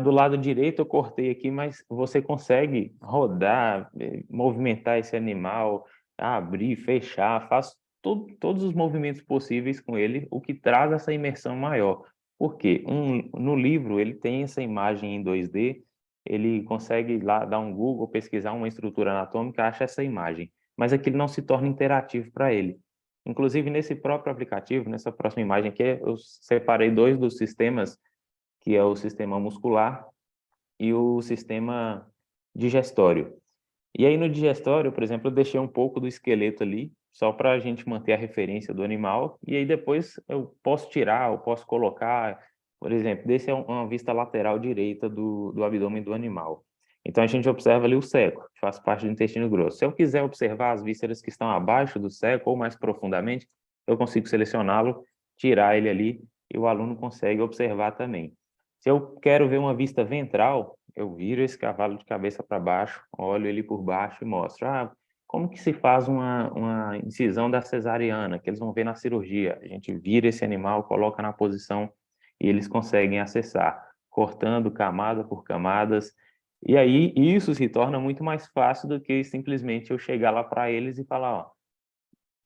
do lado direito eu cortei aqui, mas você consegue rodar, movimentar esse animal, abrir, fechar, faz todos os movimentos possíveis com ele, o que traz essa imersão maior. Porque no livro ele tem essa imagem em 2D, ele consegue lá dar um Google, pesquisar uma estrutura anatômica, acha essa imagem, mas aquilo não se torna interativo para ele. Inclusive nesse próprio aplicativo, nessa próxima imagem aqui, eu separei dois dos sistemas, que é o sistema muscular e o sistema digestório. E aí no digestório, por exemplo, eu deixei um pouco do esqueleto ali, só para a gente manter a referência do animal, e aí depois eu posso tirar, eu posso colocar, por exemplo, desse é uma vista lateral direita do abdômen do animal. Então a gente observa ali o seco, que faz parte do intestino grosso. Se eu quiser observar as vísceras que estão abaixo do seco ou mais profundamente, eu consigo selecioná-lo, tirar ele ali, e o aluno consegue observar também. Se eu quero ver uma vista ventral, eu viro esse cavalo de cabeça para baixo, olho ele por baixo e mostro. Como que se faz uma incisão da cesariana, que eles vão ver na cirurgia? A gente vira esse animal, coloca na posição e eles conseguem acessar, cortando camada por camadas. E aí isso se torna muito mais fácil do que simplesmente eu chegar lá para eles e falar, ó,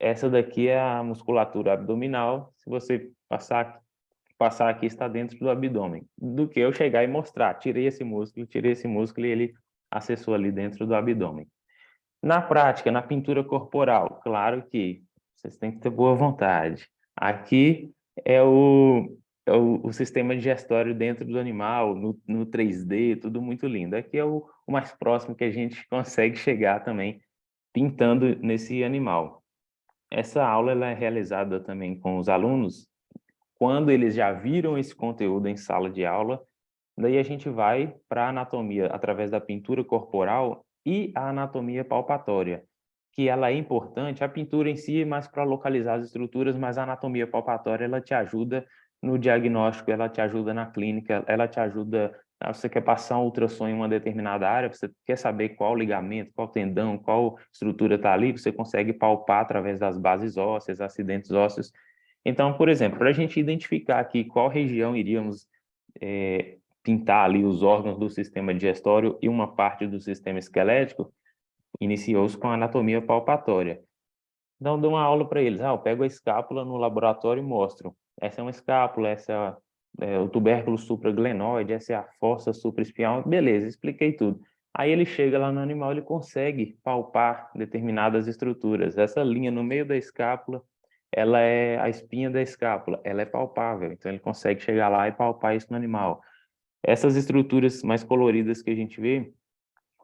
essa daqui é a musculatura abdominal, se você passar aqui está dentro do abdômen, do que eu chegar e mostrar, tirei esse músculo e ele acessou ali dentro do abdômen. Na prática, na pintura corporal, claro que vocês têm que ter boa vontade. Aqui é o sistema digestório dentro do animal, no 3D, tudo muito lindo. Aqui é o mais próximo que a gente consegue chegar também, pintando nesse animal. Essa aula ela é realizada também com os alunos quando eles já viram esse conteúdo em sala de aula. Daí a gente vai para a anatomia através da pintura corporal e a anatomia palpatória, que ela é importante. A pintura em si é mais para localizar as estruturas, mas a anatomia palpatória ela te ajuda no diagnóstico, ela te ajuda na clínica, ela te ajuda. Você quer passar um ultrassom em uma determinada área, você quer saber qual ligamento, qual tendão, qual estrutura está ali, você consegue palpar através das bases ósseas, acidentes ósseos. Então, por exemplo, para a gente identificar aqui qual região iríamos pintar ali os órgãos do sistema digestório e uma parte do sistema esquelético, iniciou-se com a anatomia palpatória. Então, dou uma aula para eles. Eu pego a escápula no laboratório e mostro. Essa é uma escápula, essa é o tubérculo supraglenoide, essa é a fossa supraespinhal. Beleza, expliquei tudo. Aí ele chega lá no animal, ele consegue palpar determinadas estruturas. Essa linha no meio da escápula, ela é a espinha da escápula, ela é palpável. Então, ele consegue chegar lá e palpar isso no animal. Essas estruturas mais coloridas que a gente vê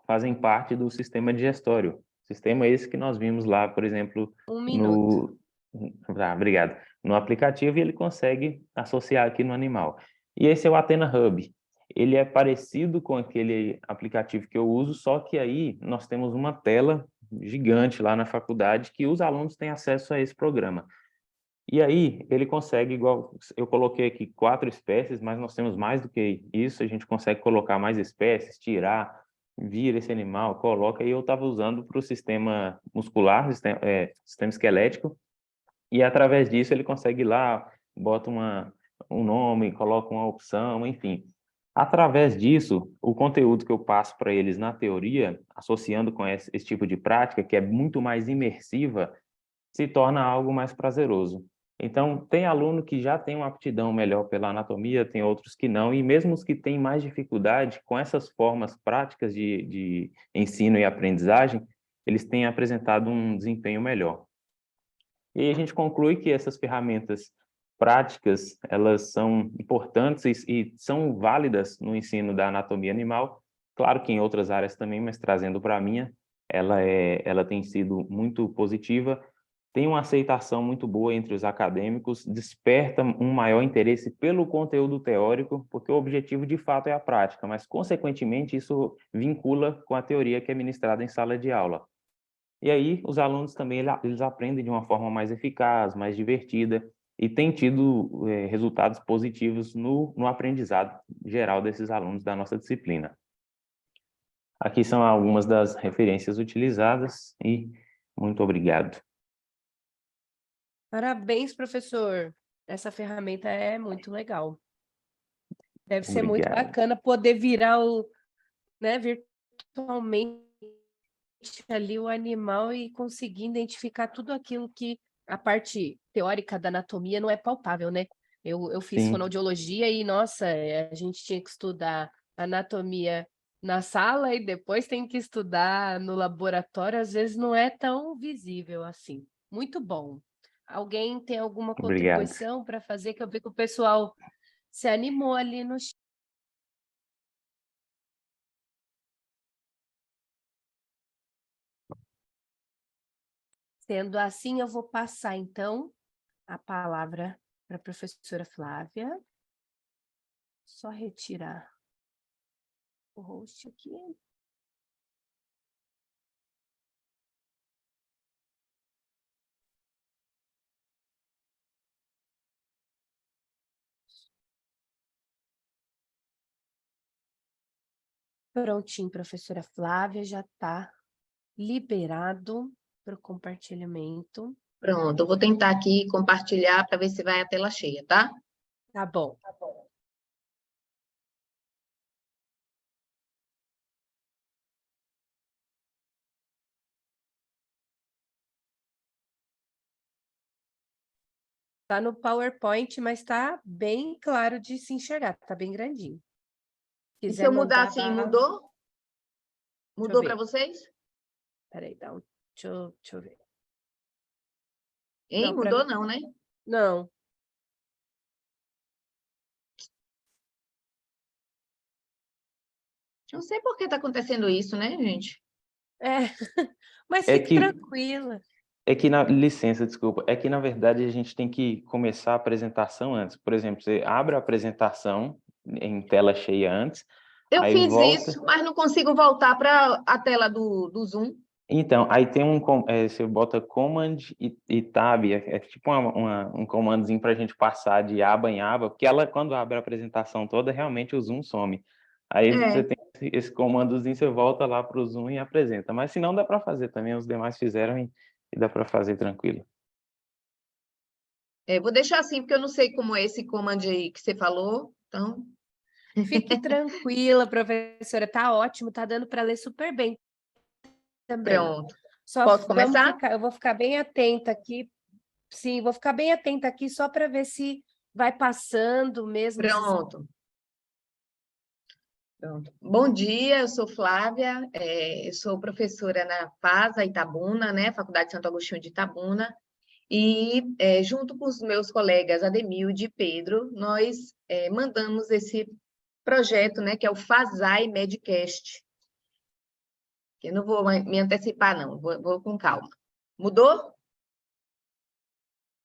fazem parte do sistema digestório. Sistema esse que nós vimos lá, por exemplo, Um minuto. obrigado. No aplicativo, e ele consegue associar aqui no animal. E esse é o Athena Hub. Ele é parecido com aquele aplicativo que eu uso, só que aí nós temos uma tela gigante lá na faculdade que os alunos têm acesso a esse programa. E aí ele consegue, igual eu coloquei aqui 4 espécies, mas nós temos mais do que isso, a gente consegue colocar mais espécies, tirar, vira esse animal, coloca, e eu estava usando para o sistema muscular, sistema esquelético, e através disso ele consegue ir lá, bota um nome, coloca uma opção, enfim. Através disso, o conteúdo que eu passo para eles na teoria, associando com esse tipo de prática, que é muito mais imersiva, se torna algo mais prazeroso. Então, tem aluno que já tem uma aptidão melhor pela anatomia, tem outros que não, e mesmo os que têm mais dificuldade, com essas formas práticas de ensino e aprendizagem, eles têm apresentado um desempenho melhor. E aí a gente conclui que essas ferramentas práticas, elas são importantes e são válidas no ensino da anatomia animal, claro que em outras áreas também, mas trazendo para a minha, ela tem sido muito positiva, tem uma aceitação muito boa entre os acadêmicos, desperta um maior interesse pelo conteúdo teórico, porque o objetivo de fato é a prática, mas consequentemente isso vincula com a teoria que é ministrada em sala de aula. E aí os alunos também eles aprendem de uma forma mais eficaz, mais divertida, e têm tido resultados positivos no aprendizado geral desses alunos da nossa disciplina. Aqui são algumas das referências utilizadas e muito obrigado. Parabéns, professor. Essa ferramenta é muito legal. Deve ser muito Obrigado. bacana poder virar virtualmente ali o animal e conseguir identificar tudo aquilo que a parte teórica da anatomia não é palpável, né? Eu fiz Sim. fonoaudiologia e, nossa, a gente tinha que estudar anatomia na sala e depois tem que estudar no laboratório, às vezes não é tão visível assim. Muito bom. Alguém tem alguma Obrigado. contribuição para fazer, que eu vi que o pessoal se animou ali no chat. Sendo assim, eu vou passar, então, a palavra para a professora Flávia. Só retirar o host aqui. Prontinho, professora Flávia, já está liberado para o compartilhamento. Pronto, eu vou tentar aqui compartilhar para ver se vai a tela cheia, tá? Tá bom. Tá no PowerPoint, mas está bem claro de se enxergar, tá bem grandinho. E se Quiser eu mudar mandar assim, bala- mudou? Mudou ver. para vocês? Peraí, deixa eu ver. Hein? Não, pra Mudou mim- não, né? Não. Não sei por que está acontecendo isso, né, gente? Mas É fique que- tranquila. Licença, desculpa, é que na verdade a gente tem que começar a apresentação antes. Por exemplo, você abre a apresentação em tela cheia antes, Eu aí fiz volta. isso, mas não consigo voltar para a tela do Zoom. Então, aí tem você bota Command e Tab, é tipo um comandozinho para a gente passar de aba em aba, porque quando abre a apresentação toda, realmente o Zoom some. Aí você tem esse comandozinho, você volta lá para o Zoom e apresenta. Mas se não, dá para fazer também, os demais fizeram e dá para fazer tranquilo. Vou deixar assim, porque eu não sei como é esse command aí que você falou, então... Fique tranquila, professora. Tá ótimo, tá dando para ler super bem também. Pronto. Só Posso começar? eu vou ficar bem atenta aqui. Sim, vou ficar bem atenta aqui só para ver se vai passando mesmo. Pronto. Bom dia, eu sou Flávia, eu sou professora na FASA Itabuna, né, Faculdade Santo Agostinho de Itabuna, e junto com os meus colegas Ademilde e Pedro, nós mandamos esse projeto, né, que é o FASAI Medcast. que eu não vou me antecipar, não, vou com calma. Mudou?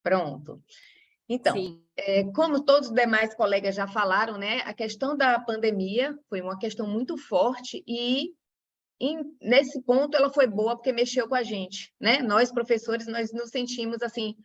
Pronto. Então, Sim. como todos os demais colegas já falaram, né, a questão da pandemia foi uma questão muito forte e, nesse ponto, ela foi boa porque mexeu com a gente, né? Nós, professores, nós nos sentimos, assim,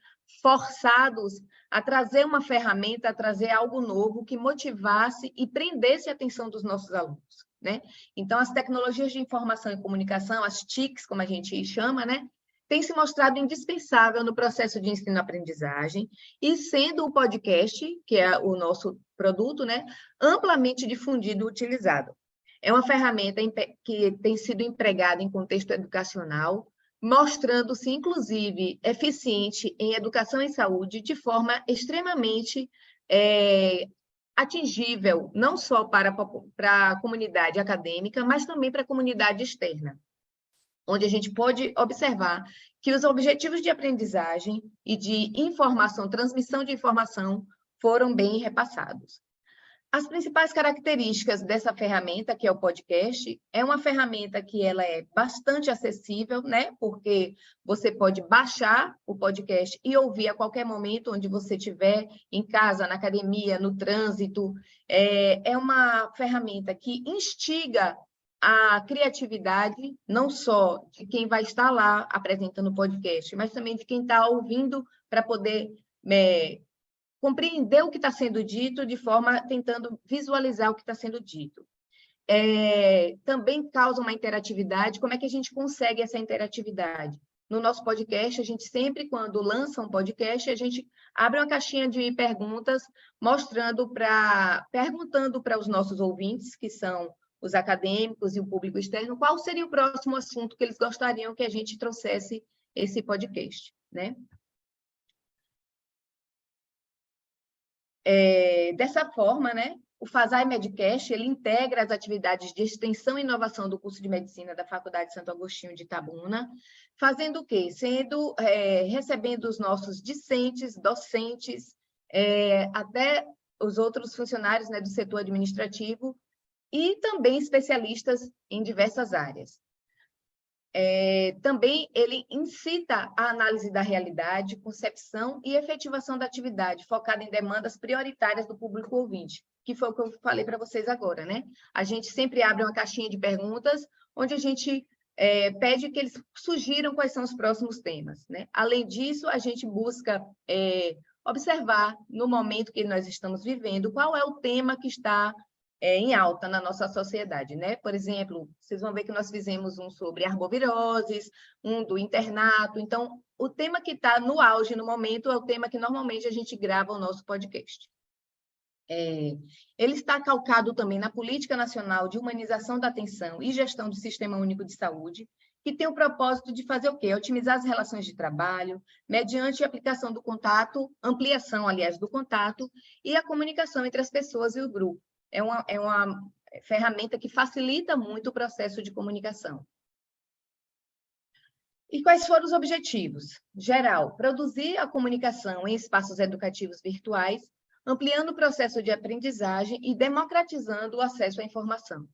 forçados a trazer uma ferramenta, a trazer algo novo que motivasse e prendesse a atenção dos nossos alunos, né? Então, as tecnologias de informação e comunicação, as TICs, como a gente chama, né, tem se mostrado indispensável no processo de ensino-aprendizagem e sendo o podcast, que é o nosso produto, né, amplamente difundido e utilizado. É uma ferramenta que tem sido empregada em contexto educacional, mostrando-se, inclusive, eficiente em educação e saúde de forma extremamente atingível, não só para a comunidade acadêmica, mas também para a comunidade externa, onde a gente pode observar que os objetivos de aprendizagem e de informação, transmissão de informação, foram bem repassados. As principais características dessa ferramenta, que é o podcast, é uma ferramenta que ela é bastante acessível, né? Porque você pode baixar o podcast e ouvir a qualquer momento, onde você estiver, em casa, na academia, no trânsito. É uma ferramenta que instiga a criatividade, não só de quem vai estar lá apresentando o podcast, mas também de quem está ouvindo para poder compreender o que está sendo dito de forma tentando visualizar o que está sendo dito. Também causa uma interatividade. Como é que a gente consegue essa interatividade? No nosso podcast, a gente sempre, quando lança um podcast, a gente abre uma caixinha de perguntas, perguntando para os nossos ouvintes, que são os acadêmicos e o público externo, qual seria o próximo assunto que eles gostariam que a gente trouxesse esse podcast, né? Dessa forma, né, o FASAI Medcast, ele integra as atividades de extensão e inovação do curso de medicina da Faculdade de Santo Agostinho de Itabuna, fazendo o quê? Recebendo os nossos discentes, docentes, até os outros funcionários, né, do setor administrativo, e também especialistas em diversas áreas. Também ele incita a análise da realidade, concepção e efetivação da atividade, focada em demandas prioritárias do público ouvinte, que foi o que eu falei para vocês agora, né? A gente sempre abre uma caixinha de perguntas, onde a gente pede que eles sugiram quais são os próximos temas, né? Além disso, a gente busca observar, no momento que nós estamos vivendo, qual é o tema que está em alta na nossa sociedade, né? Por exemplo, vocês vão ver que nós fizemos um sobre arboviroses, um do internato. Então, o tema que está no auge no momento é o tema que normalmente a gente grava o nosso podcast. Ele está calcado também na Política Nacional de Humanização da Atenção e Gestão do Sistema Único de Saúde, que tem o propósito de fazer o quê? Otimizar as relações de trabalho, mediante a aplicação do contato, ampliação, aliás, do contato, e a comunicação entre as pessoas e o grupo. É uma ferramenta que facilita muito o processo de comunicação. E quais foram os objetivos? Geral, produzir a comunicação em espaços educativos virtuais, ampliando o processo de aprendizagem e democratizando o acesso à informação.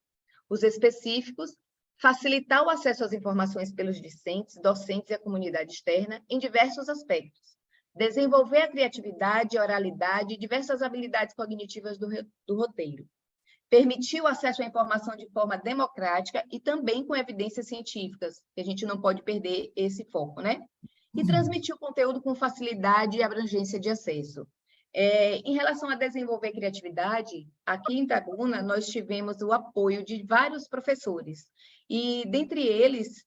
Os específicos, facilitar o acesso às informações pelos discentes, docentes e a comunidade externa em diversos aspectos. Desenvolver a criatividade, a oralidade e diversas habilidades cognitivas do roteiro. Permitir o acesso à informação de forma democrática e também com evidências científicas, que a gente não pode perder esse foco, né? E transmitir o conteúdo com facilidade e abrangência de acesso. Em relação a desenvolver criatividade, aqui em Itabuna, nós tivemos o apoio de vários professores, e dentre eles,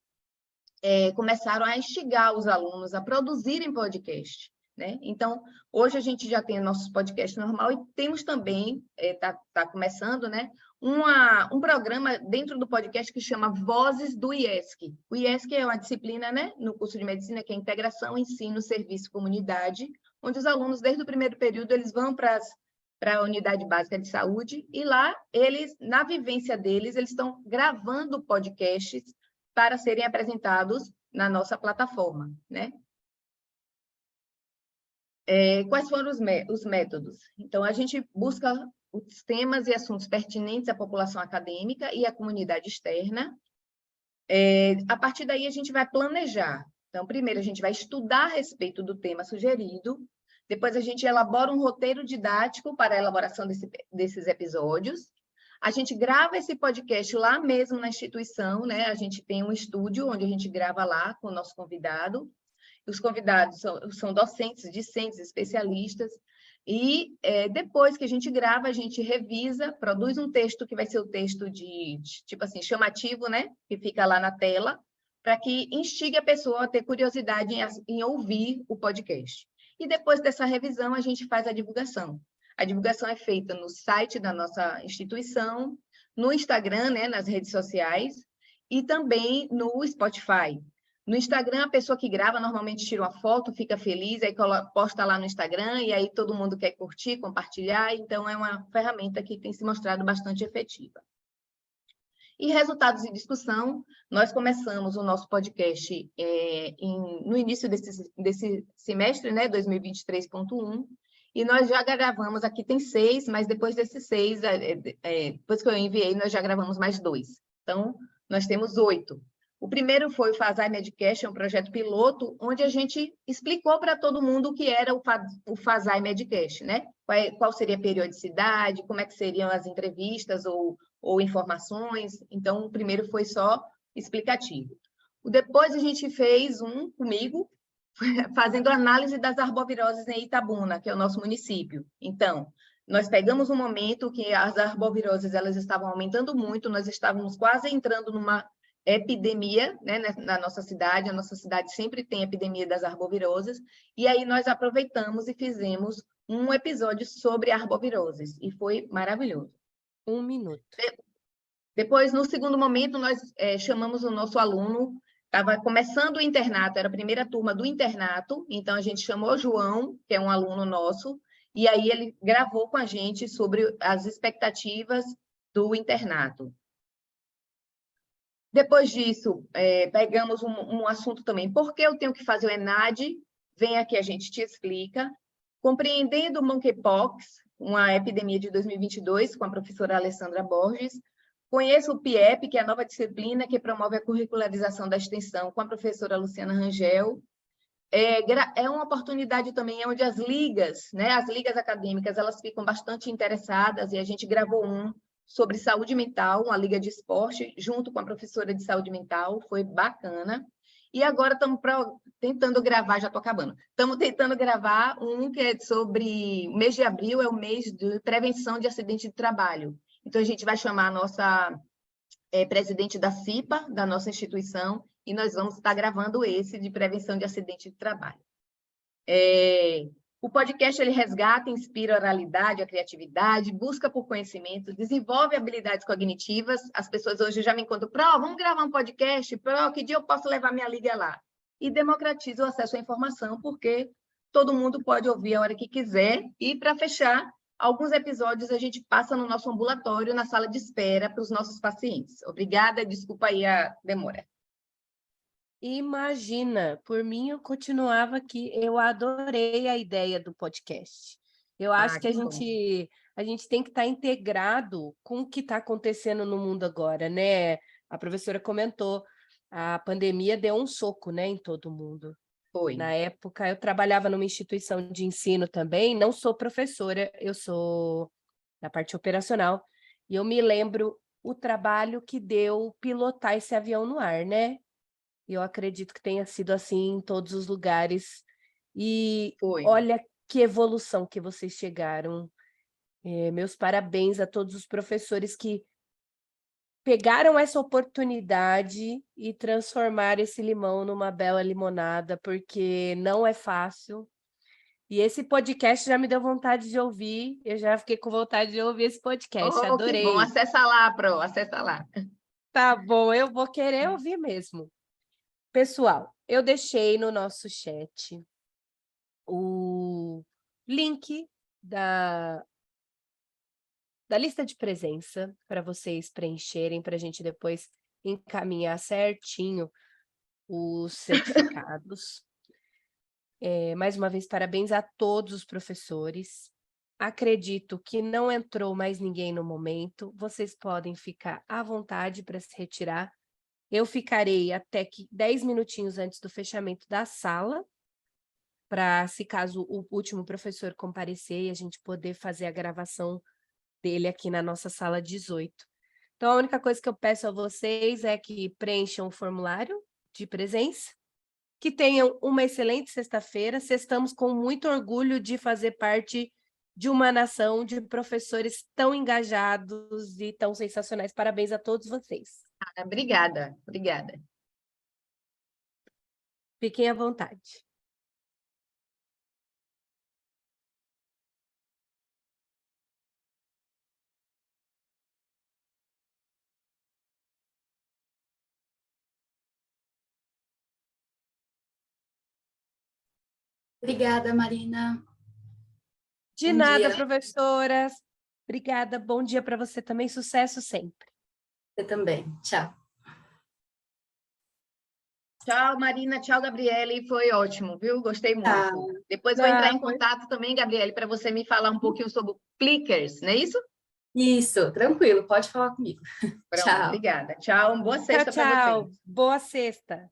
começaram a instigar os alunos a produzirem podcast, né? Então, hoje a gente já tem nossos podcasts normal e temos também, tá começando, né, um programa dentro do podcast que chama Vozes do IESC. O IESC é uma disciplina, né, no curso de medicina, que é Integração, Ensino, Serviço, Comunidade, onde os alunos, desde o primeiro período, eles vão para a unidade básica de saúde e lá, eles, na vivência deles, eles estão gravando podcasts para serem apresentados na nossa plataforma, né? Quais foram os métodos? Então, a gente busca os temas e assuntos pertinentes à população acadêmica e à comunidade externa, A partir daí, a gente vai planejar. Então, primeiro, a gente vai estudar a respeito do tema sugerido, depois a gente elabora um roteiro didático para a elaboração desses episódios, a gente grava esse podcast lá mesmo na instituição, né? A gente tem um estúdio onde a gente grava lá com o nosso convidado. Os convidados são docentes, discentes, especialistas. E depois que a gente grava, a gente revisa, produz um texto que vai ser o texto tipo assim, chamativo, né? Que fica lá na tela, para que instigue a pessoa a ter curiosidade em ouvir o podcast. E depois dessa revisão, a gente faz a divulgação. A divulgação é feita no site da nossa instituição, no Instagram, né, nas redes sociais, e também no Spotify. No Instagram, a pessoa que grava normalmente tira uma foto, fica feliz, aí posta lá no Instagram, e aí todo mundo quer curtir, compartilhar, então é uma ferramenta que tem se mostrado bastante efetiva. E resultados em discussão, nós começamos o nosso podcast no início desse semestre, né, 2023.1, e nós já gravamos, aqui tem 6, mas depois desses 6, depois que eu enviei, nós já gravamos mais 2. Então, nós temos 8. O primeiro foi o Fazai Medcast, é um projeto piloto, onde a gente explicou para todo mundo o que era o Fazai Medcast, né? Qual seria a periodicidade, como é que seriam as entrevistas ou informações. Então, o primeiro foi só explicativo. Depois a gente fez um comigo, fazendo análise das arboviroses em Itabuna, que é o nosso município. Então, nós pegamos um momento que as arboviroses elas estavam aumentando muito, nós estávamos quase entrando numa epidemia, né, na nossa cidade. A nossa cidade sempre tem epidemia das arboviroses, e aí nós aproveitamos e fizemos um episódio sobre arboviroses, e foi maravilhoso. 1 minuto. Depois, no segundo momento, nós chamamos o nosso aluno, estava começando o internato, era a primeira turma do internato, então a gente chamou o João, que é um aluno nosso, e aí ele gravou com a gente sobre as expectativas do internato. Depois disso, pegamos um assunto também, por que eu tenho que fazer o ENAD? Vem aqui, a gente te explica. Compreendendo o Monkeypox, uma epidemia de 2022, com a professora Alessandra Borges. Conheço o PIEP, que é a nova disciplina que promove a curricularização da extensão, com a professora Luciana Rangel. É uma oportunidade também onde as ligas, né, as ligas acadêmicas, elas ficam bastante interessadas, e a gente gravou um sobre saúde mental, uma liga de esporte, junto com a professora de saúde mental, foi bacana. E agora estamos tentando gravar, já estou acabando, estamos tentando gravar um que é sobre o mês de abril, é o mês de prevenção de acidente de trabalho. Então, a gente vai chamar a nossa presidente da CIPA, da nossa instituição, e nós vamos estar gravando esse de prevenção de acidente de trabalho. O podcast, ele resgata, inspira a oralidade, a criatividade, busca por conhecimento, desenvolve habilidades cognitivas. As pessoas hoje já me encontram, vamos gravar um podcast? Que dia eu posso levar minha liga lá? E democratiza o acesso à informação, porque todo mundo pode ouvir a hora que quiser. E, para fechar, alguns episódios a gente passa no nosso ambulatório, na sala de espera, para os nossos pacientes. Obrigada, desculpa aí a demora. Imagina, por mim eu continuava aqui, eu adorei a ideia do podcast. Eu acho que a gente tem que estar integrado com o que está acontecendo no mundo agora, né? A professora comentou, a pandemia deu um soco, né, em todo mundo. Foi. Na época, eu trabalhava numa instituição de ensino também, não sou professora, eu sou da parte operacional, e eu me lembro o trabalho que deu pilotar esse avião no ar, né? Eu acredito que tenha sido assim em todos os lugares. E Foi. olha que evolução que vocês chegaram. Meus parabéns a todos os professores que pegaram essa oportunidade e transformaram esse limão numa bela limonada, porque não é fácil. E esse podcast já me deu vontade de ouvir. Eu já fiquei com vontade de ouvir esse podcast. Adorei. Que bom. Acessa lá, Pro. Acessa lá. Tá bom, eu vou querer ouvir mesmo. Pessoal, eu deixei no nosso chat o link da lista de presença para vocês preencherem, para a gente depois encaminhar certinho os certificados. Mais uma vez, parabéns a todos os professores. Acredito que não entrou mais ninguém no momento. Vocês podem ficar à vontade para se retirar. Eu ficarei até que 10 minutinhos antes do fechamento da sala, para, se caso o último professor comparecer, e a gente poder fazer a gravação dele aqui na nossa sala 18. Então, a única coisa que eu peço a vocês é que preencham o formulário de presença, que tenham uma excelente sexta-feira. Estamos com muito orgulho de fazer parte de uma nação de professores tão engajados e tão sensacionais. Parabéns a todos vocês. Obrigada, obrigada. Fiquem à vontade. Obrigada, Marina. De Bom nada, dia. professoras. Obrigada. Bom dia para você também. Sucesso sempre. Você também. Tchau. Tchau, Marina. Tchau, Gabriele. Foi ótimo, viu? Gostei muito. Tchau. Depois vou entrar em Foi. contato também, Gabriele, para você me falar um pouquinho sobre o Clickers, não é isso? Isso, tranquilo, pode falar comigo. Pronto, Tchau. obrigada. Tchau, boa Tchau, sexta para tchau. vocês. Boa sexta.